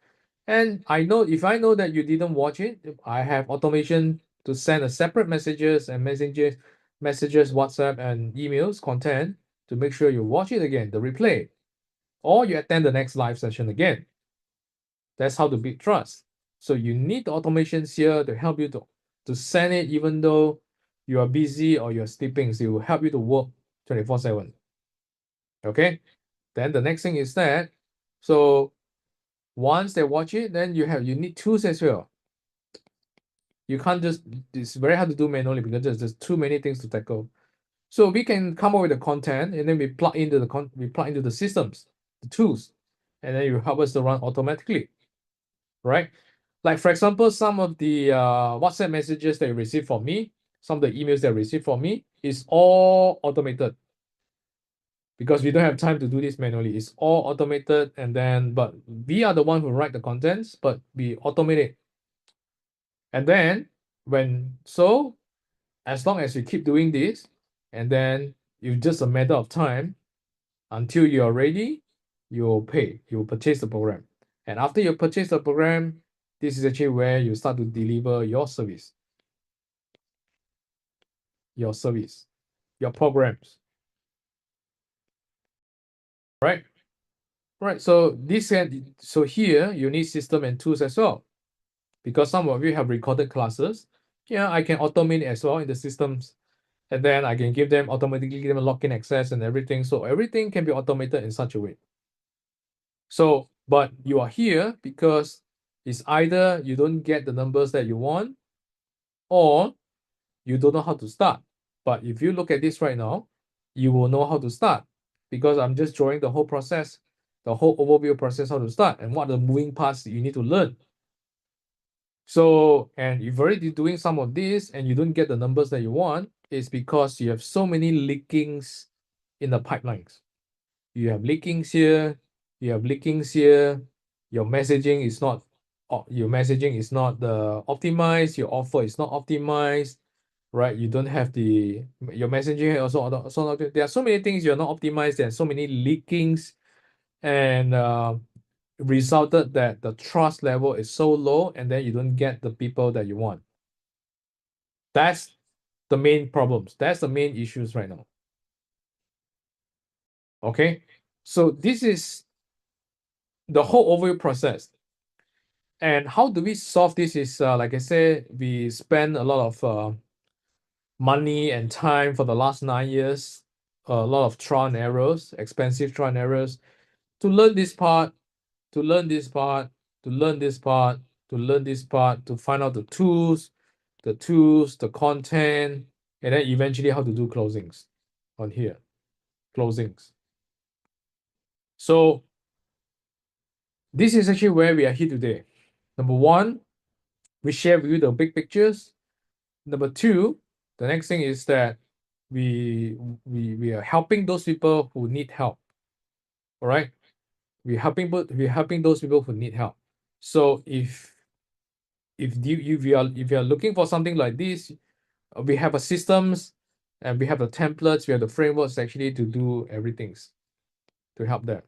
And I know if I know that you didn't watch it, I have automation to send a separate messages, WhatsApp and emails content to make sure you watch it again, the replay, or you attend the next live session again. That's how to build trust. So you need the automations here to help you to send it even though you are busy or you're sleeping. So it will help you to work 24/7. Okay. Then the next thing is that, so once they watch it, then you need tools as well. You can't just, it's very hard to do manually because there's too many things to tackle. So we can come up with the content, and then we plug into the systems, the tools, and then you help us to run automatically, right? Like for example, some of the WhatsApp messages that you receive from me, some of the emails that you receive from me is all automated, because we don't have time to do this manually. It's all automated, and then but we are the one who write the contents, but we automate it. And then as long as you keep doing this, and then it's just a matter of time until you're ready, you'll purchase the program. And after you purchase the program, this is actually where you start to deliver your service, your programs. Right? Right. So here you need system and tools as well. Because some of you have recorded classes. Yeah, I can automate it as well in the systems. And then I can automatically give them login access and everything. So everything can be automated in such a way. So But you are here because it's either you don't get the numbers that you want or you don't know how to start. But if you look at this right now, you will know how to start because I'm just drawing the whole process, the whole overview process, how to start and what are the moving parts that you need to learn. So, and if you're already doing some of this and you don't get the numbers that you want, it's because you have so many leakings in the pipelines. You have leakings here, you have leakings here, your messaging is not optimized, your offer is not optimized, right? You don't have your messaging also not, there are so many things you're not optimized, there are so many leakings, and resulted that the trust level is so low, and then you don't get the people that you want. That's the main problems. That's the main issues right now. Okay, so this is the whole overview process. And how do we solve this is, like I said, we spend a lot of money and time for the last 9 years, a lot of trial and errors, expensive trial and errors, to learn this part, to learn this part, to learn this part, to learn this part, to find out the tools, the content, and then eventually how to do closings on here, closings. So this is actually where we are here today. Number one, we share with you the big pictures. Number two, the next thing is that we are helping those people who need help. All right, we're helping those people who need help. So if you are looking for something like this, we have a systems and we have the templates, we have the frameworks actually to do everything to help them.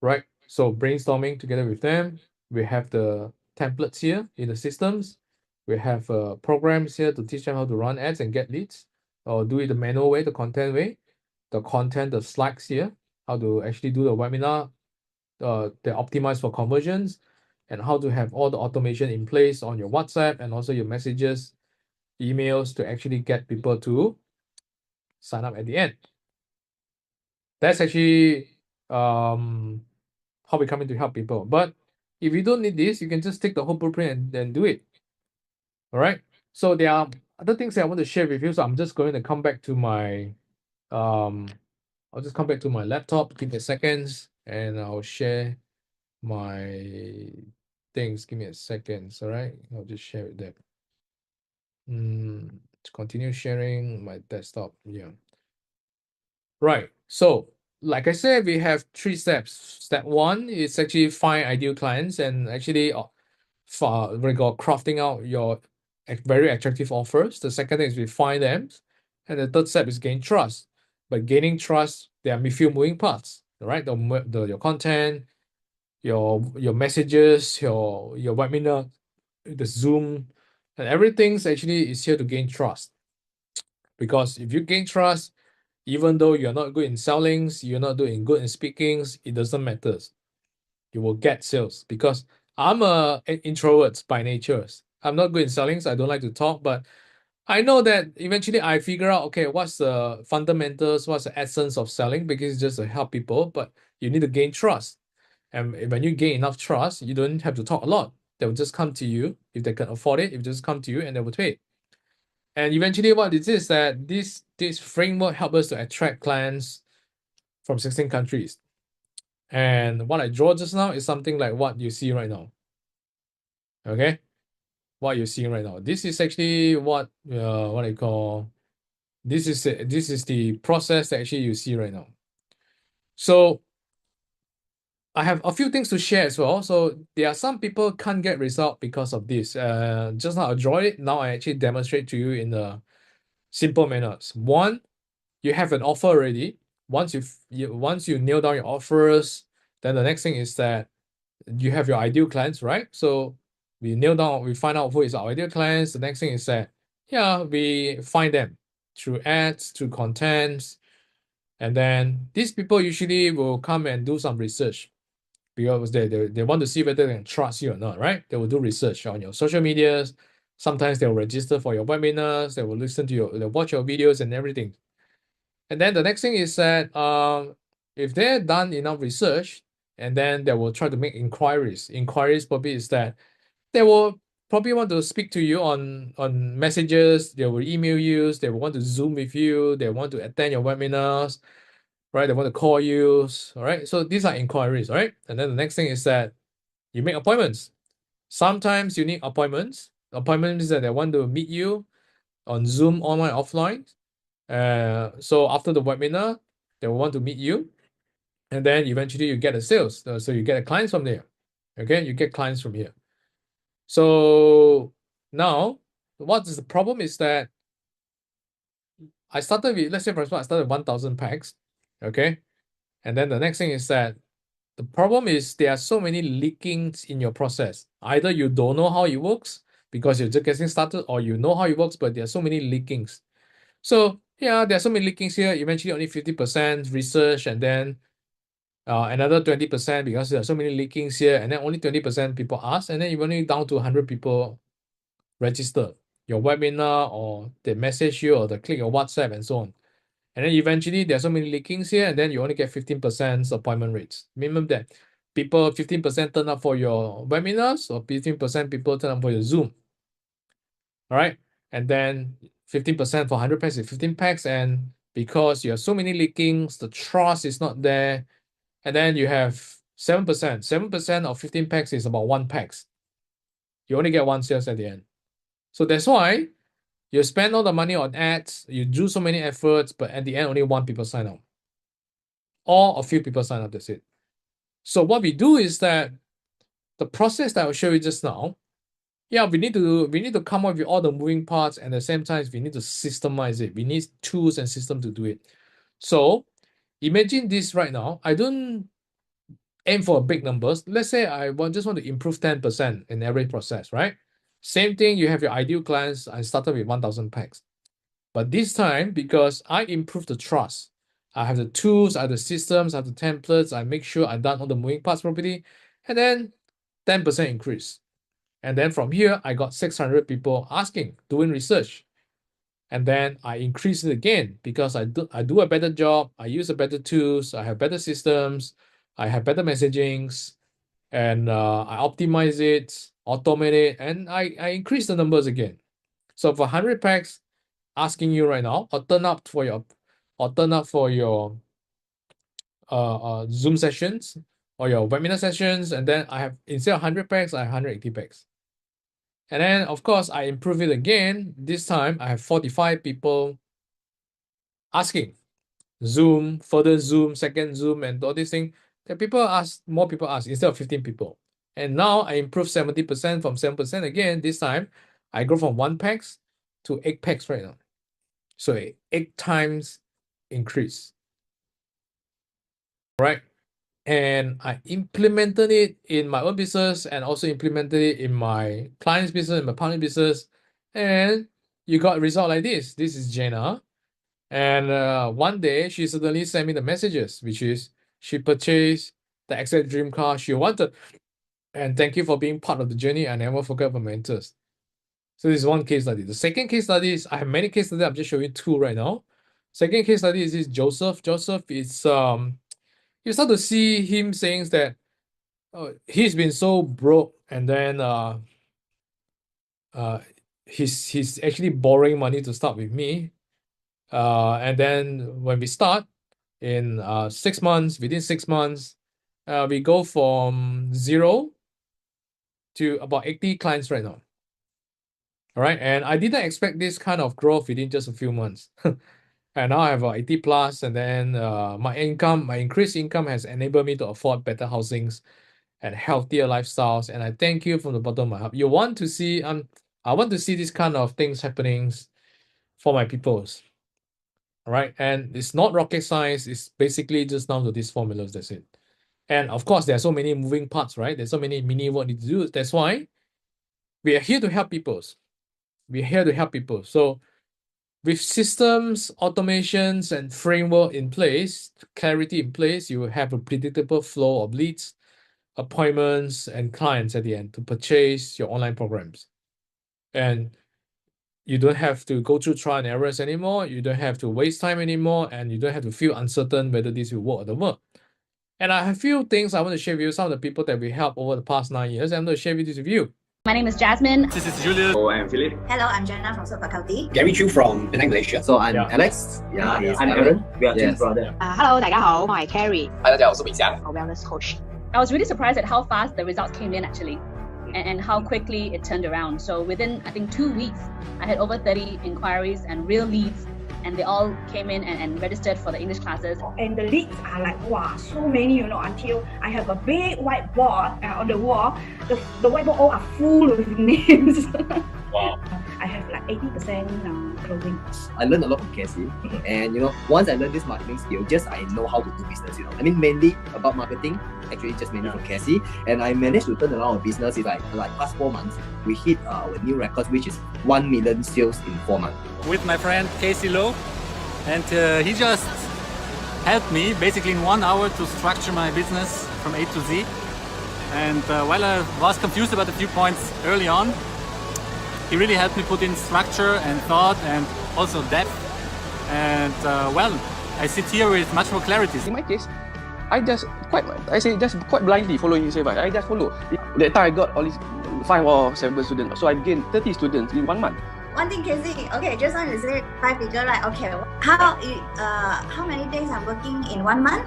Right? So brainstorming together with them, we have the templates here in the systems. We have programs here to teach them how to run ads and get leads, or do it the manual way, the content way. The content, the slides here, how to actually do the webinar, they're optimized for conversions, and how to have all the automation in place on your WhatsApp and also your messages, emails to actually get people to sign up at the end. That's actually how we come in to help people. But if you don't need this, you can just take the whole blueprint and then do it. All right. So there are other things that I want to share with you. So I'm just going to come back to my I'll just come back to my laptop. Give me a second, and I'll share my things. Give me a second. All right. I'll just share with them. To continue sharing my desktop. Yeah. Right. So, like I said, we have 3 steps. Step 1 is actually find ideal clients and actually we got crafting out your very attractive offers. The second thing is we find them, and the third step is gain trust. But gaining trust, there are a few moving parts, right? Your content, your messages, your webinar, the Zoom, and everything's actually is here to gain trust. Because if you gain trust, even though you're not good in sellings, you're not doing good in speakings, it doesn't matter. You will get sales because I'm an introvert by nature. I'm not good in sellings. I don't like to talk, but I know that eventually I figure out, okay, what's the fundamentals, what's the essence of selling, because it's just to help people, but you need to gain trust. And when you gain enough trust, you don't have to talk a lot. They will just come to you if they can afford it. If they just come to you and they will pay. And eventually what it is that this framework helps us to attract clients from 16 countries. And what I draw just now is something like what you see right now. Okay? What you're seeing right now. This is actually what I call, this is the process that actually you see right now. So I have a few things to share as well. So there are some people can't get result because of this. Just now I draw it. Now I actually demonstrate to you in a simple manners. One, you have an offer already. Once you nail down your offers, then the next thing is that you have your ideal clients, right? So we find out who is our ideal clients. The next thing is that, yeah, we find them through ads, through contents, and then these people usually will come and do some research because they want to see whether they can trust you or not, right? They will do research on your social medias. Sometimes they'll register for your webinars. They will they'll watch your videos and everything. And then the next thing is that if they're done enough research, and then they will try to make inquiries. Inquiries probably is that they will probably want to speak to you on messages, they will email you, they will want to Zoom with you, they want to attend your webinars, right? They want to call you, all right? So these are inquiries, all right? And then the next thing is that you make appointments. Sometimes you need appointments. Appointments is that they want to meet you on Zoom, online, offline. So after the webinar, they will want to meet you. And then eventually you get a sales. So you get a clients from there. Okay, you get clients from here. So now, what is the problem is that I started with, let's say for example, I started with 1,000 packs. Okay. And then the next thing is that the problem is there are so many leakings in your process. Either you don't know how it works because you're just getting started, or you know how it works, but there are so many leakings. So yeah, there are so many leakings here. Eventually only 50% research, and then another 20% because there are so many leakings here, and then only 20% people ask, and then you're only down to 100 people register your webinar, or they message you, or they click your WhatsApp and so on. And then eventually there's so many leakings here, and then you only get 15% appointment rates. Minimum that people 15% turn up for your webinars, or 15% people turn up for your Zoom. All right. And then 15% for 100 packs is 15 packs. And because you have so many leakings, the trust is not there. And then you have 7%. 7% of 15 packs is about 1 packs. You only get 1 sales at the end. So that's why you spend all the money on ads, you do so many efforts, but at the end, only 1 people sign up. Or a few people sign up, that's it. So what we do is that the process that I'll show you just now, yeah, we need to come up with all the moving parts, and at the same time, we need to systemize it. We need tools and systems to do it. So imagine this right now. I don't aim for big numbers. Let's say I just want to improve 10% in every process, right? Same thing, you have your ideal clients. I started with 1,000 packs. But this time, because I improve the trust, I have the tools, I have the systems, I have the templates, I make sure I've done all the moving parts properly, and then 10% increase. And then from here, I got 600 people asking, doing research. And then I increase it again because I do a better job, I use a better tools, I have better systems, I have better messagings, and I optimize it, automate it, and I increase the numbers again. So for 100 packs, asking you right now, or turn up for your Zoom sessions or your webinar sessions, and then I have, instead of 100 packs, I have 180 packs. And then of course I improve it again. This time I have 45 people asking. Zoom, further Zoom, second Zoom, and all these things. That more people ask instead of 15 people. And now I improve 70% from 7% again. This time I go from 1 packs to 8 packs right now. So 8 times increase. Right? And I implemented it in my own business, and also implemented it in my client's business, in my partner business. And you got a result like this. This is Jenna. And one day she suddenly sent me the messages, which is she purchased the exact dream car she wanted. And thank you for being part of the journey. I never forget my mentors. So this is one case study. The second case study is, I have many case studies. I'm just showing 2 right now. Second case study is this Joseph. Joseph is you start to see him saying that he's been so broke, and then he's actually borrowing money to start with me. And then when we start in 6 months, within 6 months, we go from 0 to about 80 clients right now. All right, and I didn't expect this kind of growth within just a few months. And now I have 80 plus, and then my increased income has enabled me to afford better housings and healthier lifestyles. And I thank you from the bottom of my heart. You want to see, I want to see this kind of things happening for my peoples. All right, and it's not rocket science. It's basically just down to these formulas. That's it. And of course, there are so many moving parts, right? There's so many mini what need to do. That's why we are here to help peoples. We're here to help people. So with systems, automations, and framework in place, clarity in place, you will have a predictable flow of leads, appointments, and clients at the end to purchase your online programs. And you don't have to go through trial and errors anymore. You don't have to waste time anymore, and you don't have to feel uncertain whether this will work or not work. And I have a few things I want to share with you, some of the people that we helped over the past 9 years. I'm going to share this with you. My name is Jasmine. This is Julius. Oh, I'm Philip. Hello, I'm Jenna from South Faculty. Gary Chu from Penang, Malaysia. So I'm Yeah. Alex. Yeah, he's I'm Aaron. We are twin Yes. brother. Hello，大家好，我係 Carrie，嗨，大家好，我是米翔。 wellness coach。 I was really surprised at how fast the results came in actually, and how quickly it turned around. So within, I think, 2 weeks, I had over 30 inquiries and real leads, and they all came in and registered for the English classes. And the leads are like, wow, so many, you know, until I have a big whiteboard on the wall. The whiteboard all are full with names. Wow. I have like 80% closing. I learned a lot from Cassie, and once I learned this marketing skill, just I know how to do business. I mean, mainly about marketing. Actually, just mainly from Cassie, and I managed to turn around our business in like past 4 months. We hit our new record, which is 1 million sales in 4 months. With my friend Casey Lowe, and he just helped me basically in 1 hour to structure my business from A to Z. And while I was confused about a few points early on, he really helped me put in structure and thought and also depth. And well, I sit here with much more clarity. In my case, I just quite blindly following his advice. I just follow. That time I got all these 5 or 7 students, so I gained 30 students in 1 month. One thing, Casey. Okay, just want to say 5 figure, right? Okay, how many days I'm working in 1 month?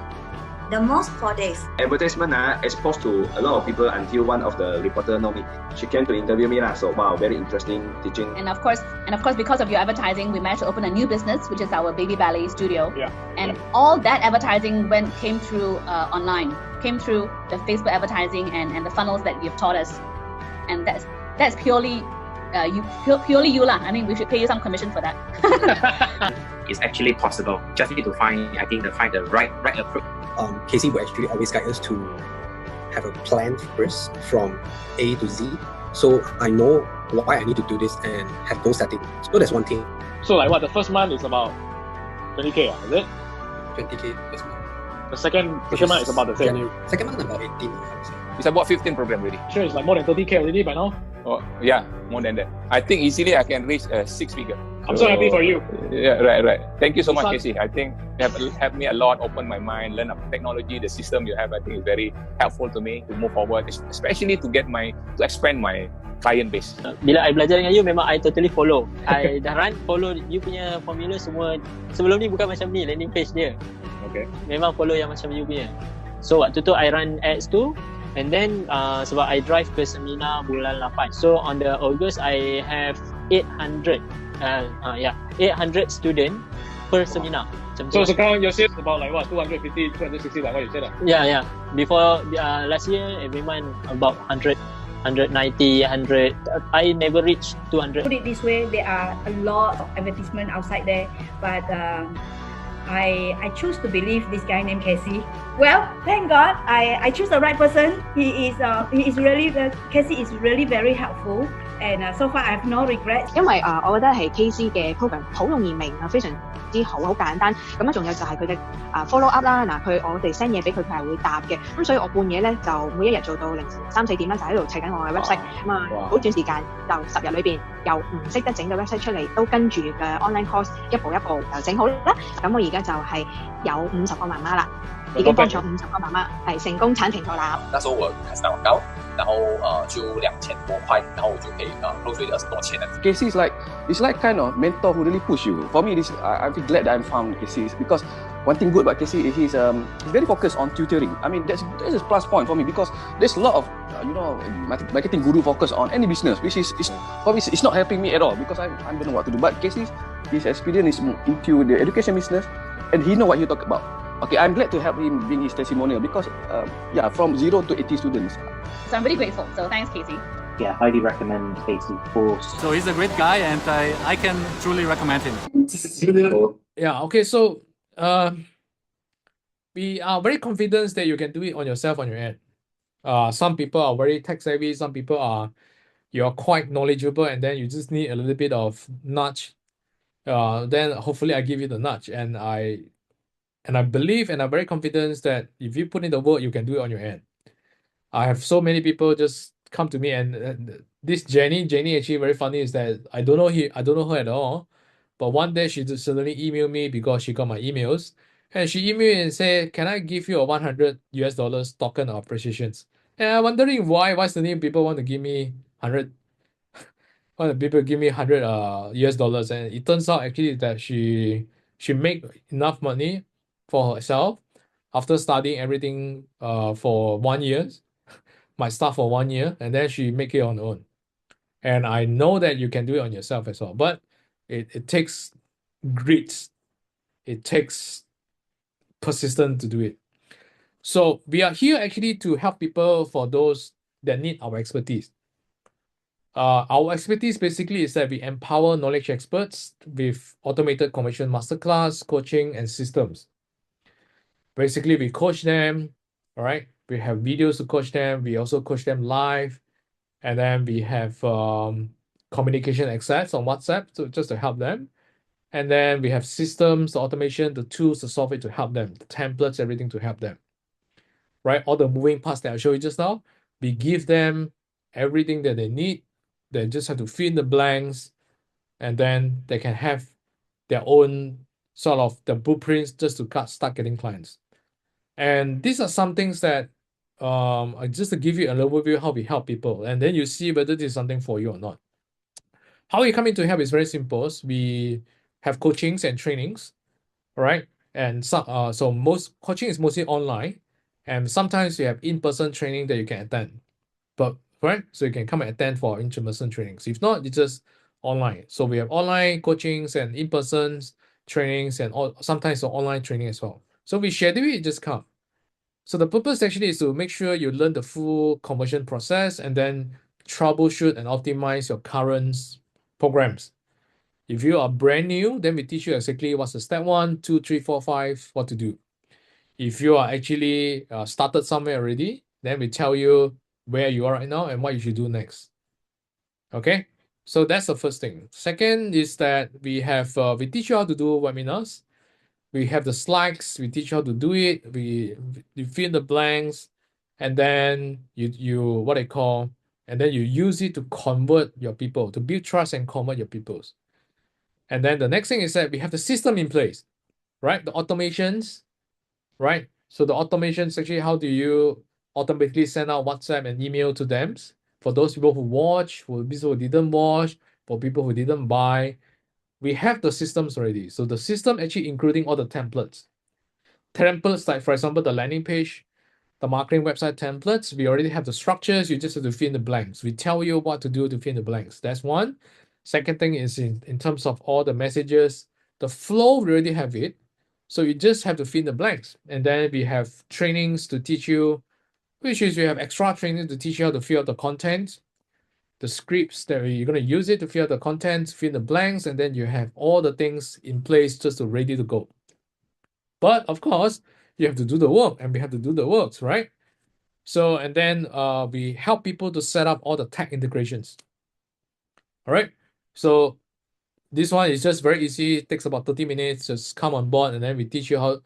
The most 4 days. Advertisement exposed to a lot of people until one of the reporter know me. She came to interview me lah. So wow, very interesting teaching. And of course, because of your advertising, we managed to open a new business, which is our baby ballet studio. Yeah. And all that advertising came through online, came through the Facebook advertising and the funnels that you've taught us. And that's purely you lah. I mean, we should pay you some commission for that. It's actually possible. Just need to find the right approach. Casey will actually always guide us to have a plan first from A to Z. So I know why I need to do this and have goal setting. So that's one thing. So like what, the first month is about 20K, is it? 20K first month. The second month is about the same. January. Second month about 18. I would say. It's about 15 program already. Sure, it's like more than 30K already by now. Oh, yeah, more than that. I think easily I can reach 6 figure. I'm so happy for you. Yeah, right. Thank you so much, It's Casey. I think you have helped me a lot, open my mind, learn about technology, the system you have. I think is very helpful to me to move forward, especially to expand my client base. Bila I belajar dengan you, memang I totally follow. I dah follow you punya formula semua. Sebelum ni bukan macam ni landing page dia. Okay. Memang follow yang macam you punya. So waktu tu I run ads tu, and then sebab I drive ke seminar bulan 8. So on the August I have 800 student per seminar. So sekarang your sales about like what, 250, 260 like what you said? Yeah. Before last year, every month about 100, 190, 100. I never reached 200. Put it this way, there are a lot of advertisement outside there, but I choose to believe this guy named Casey. Well, thank God, I choose the right person. Casey is really very helpful, and so far I have no regrets. 因為我覺得係 KC 嘅 program 好容易明啊，非常之好，好簡單。咁樣仲有就係佢嘅follow up 啦。嗱，我哋 send 嘢俾佢，佢係會答嘅。咁所以我半夜咧就每一日做到凌晨3、4點啦，就喺度砌緊我嘅 website。咁好短時間就10日裏邊由唔識得整嘅 website 出嚟，都跟住嘅 online course 一步一步就整好啦。咁我而家就係有50個媽媽啦，已經幫咗50個媽媽係成功產平台啦。那時候我開始打廣告，然後就2000多塊，然後我就可以close 20多千的。Casey is like kind of mentor who really push you. For me, I'm glad that I found Casey because one thing good about Casey is he's very focused on tutoring. I mean, that's a plus point for me because there's a lot of marketing guru focus on any business, which is for me it's not helping me at all because I don't know what to do. But Casey, his experience is into the education business, and he know what he talk about. Okay, I'm glad to help him bring his testimonial because from 0 to 80 students. So I'm really grateful. So thanks, Casey. Yeah, highly recommend Casey's course. So he's a great guy, and I can truly recommend him. Yeah, okay, so we are very confident that you can do it on yourself on your end. Some people are very tech savvy, some people you're quite knowledgeable, and then you just need a little bit of nudge. Then hopefully I give you the nudge, and I believe and I'm very confident that if you put in the work, you can do it on your end. I have so many people just come to me, and this Jenny actually very funny is that I don't know her at all, but one day she just suddenly emailed me because she got my emails, And she emailed me and said, "Can I give you a $100 token of appreciations?" And I'm wondering why suddenly people want to give me 100. Why the people give me 100 US dollars? And it turns out actually that she make enough money for herself after studying everything for 1 year, my stuff for 1 year, and then she make it on her own. And I know that you can do it on yourself as well, but it takes grit, it takes persistence to do it. So we are here actually to help people for those that need our expertise. Our expertise basically is that we empower knowledge experts with automated conversion masterclass, coaching, and systems. Basically, we coach them, all right? We have videos to coach them. We also coach them live. And then we have communication access on WhatsApp just to help them. And then we have systems, the automation, the tools, the software to help them, the templates, everything to help them, right? All the moving parts that I showed you just now, we give them everything that they need. They just have to fill in the blanks, and then they can have their own sort of the blueprints just to start getting clients. And these are some things that just to give you an overview how we help people, and then you see whether this is something for you or not. How we come in to help is very simple. We have coachings and trainings, right? And so most coaching is mostly online, and sometimes you have in-person training that you can attend. But right, so you can come and attend for in-person trainings. If not, it's just online. So we have online coachings and in-person trainings, and sometimes online training as well. So we schedule it, just come. So the purpose actually is to make sure you learn the full conversion process and then troubleshoot and optimize your current programs. If you are brand new, then we teach you exactly what's the step 1, 2, 3, 4, 5, what to do. If you are actually started somewhere already, then we tell you where you are right now and what you should do next. Okay, so that's the first thing. Second is that we teach you how to do webinars. We have the slides. We teach you how to do it. You fill in the blanks, and then you and then you use it to convert your people, to build trust and convert your peoples. And then the next thing is that we have the system in place, right? The automations, right? So the automations actually, how do you automatically send out WhatsApp and email to them? For those people who watch, for people who didn't watch, for people who didn't buy, we have the systems already. So the system actually including all the templates. Templates like, for example, the landing page, the marketing website templates, we already have the structures. You just have to fill in the blanks. We tell you what to do to fill in the blanks. That's one. Second thing is in terms of all the messages, the flow, we already have it. So you just have to fill in the blanks. And then we have trainings to teach you, which is we have extra training to teach you how to fill out the content, the scripts that you're going to use it to fill out the content, fill in the blanks, and then you have all the things in place just to ready to go. But of course, you have to do the work, and we have to do the works, right? So, and then we help people to set up all the tech integrations. All right. So this one is just very easy. It takes about 30 minutes. Just come on board, and then we teach you how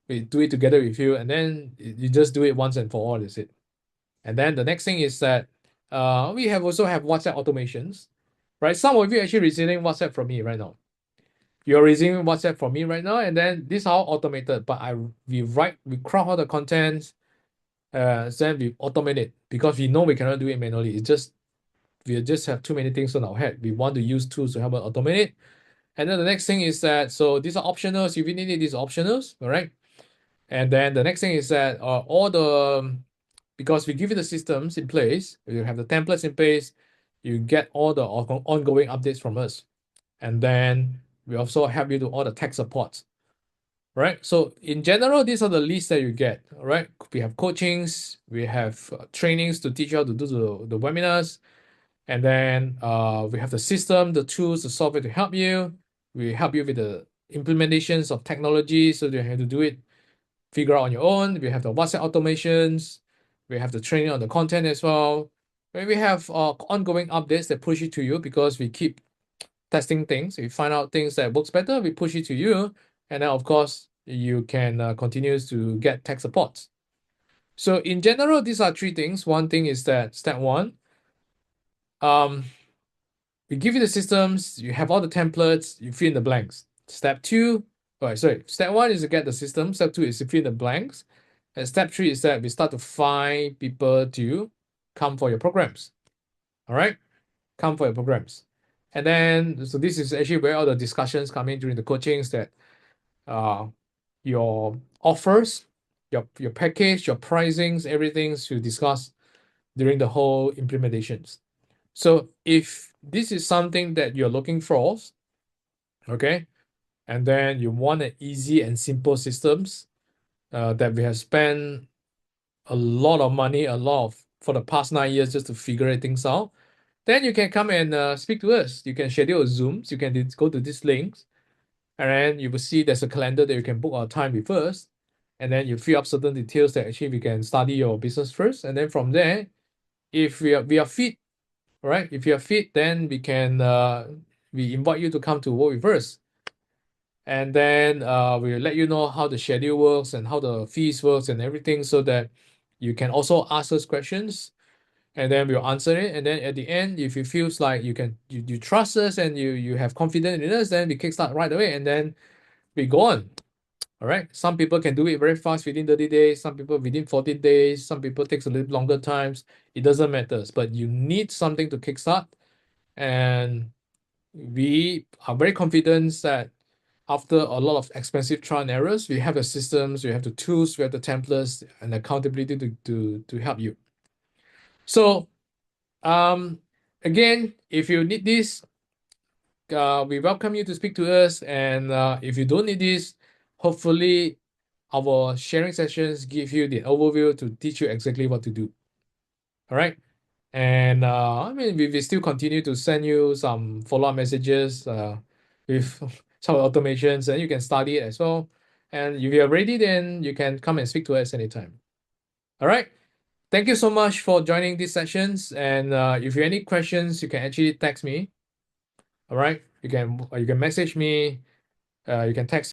we do it together with you, and then you just do it once and for all. Is it? And then the next thing is that we also have WhatsApp automations, right? Some of you actually receiving WhatsApp from me right now. You're receiving WhatsApp from me right now, and then this is all automated. But we craft all the contents, then we automate it because we know we cannot do it manually. It's just we just have too many things on our head. We want to use tools to help us automate it. And then the next thing is that these are optionals. If you need it, these are optionals, all right? And then the next thing is that because we give you the systems in place, you have the templates in place, you get all the ongoing updates from us. And then we also help you do all the tech supports, right? So in general, these are the lists that you get, right? We have coachings, we have trainings to teach you how to do the webinars, and then we have the system, the tools, the software to help you. We help you with the implementations of technology, so you have to do it, figure out on your own. We have the WhatsApp automations. We have the training on the content as well. We have ongoing updates that push it to you because we keep testing things. We find out things that works better, we push it to you. And then, of course, you can continue to get tech support. So in general, these are three things. One thing is that step 1, we give you the systems, you have all the templates, you fill in the blanks. Step 2, All right, so step 1 is to get the system. Step 2 is to fill in the blanks. And step 3 is that we start to find people to come for your programs. All right, come for your programs. And then, so this is actually where all the discussions come in during the coachings, that your offers, your package, your pricings, everything to discuss during the whole implementations. So if this is something that you're looking for, okay, and then you want an easy and simple systems that we have spent a lot of money, for the past 9 years just to figure things out, then you can come and speak to us. You can schedule a Zooms. You can go to these links, and then you will see there's a calendar that you can book our time with us, and then you fill up certain details that actually we can study your business first, and then from there, if we are fit, all right, if you are fit, then we invite you to come to work with us, and then we'll let you know how the schedule works and how the fees works and everything, so that you can also ask us questions, and then we'll answer it. And then at the end, if it feels like you trust us and you have confidence in us, then we kickstart right away, and then we go on. All right. Some people can do it very fast within 30 days. Some people within 14 days. Some people takes a little longer times. It doesn't matter. But you need something to kickstart, and we are very confident that after a lot of expensive trial and errors, we have the systems, we have the tools, we have the templates and accountability to help you. So again, if you need this, we welcome you to speak to us. And if you don't need this, hopefully our sharing sessions give you the overview to teach you exactly what to do. All right. And I mean, we still continue to send you some follow-up messages with some automations, and you can study it as well. And if you're ready, then you can come and speak to us anytime. All right. Thank you so much for joining these sessions. And if you have any questions, you can actually text me. All right. You can message me. You can text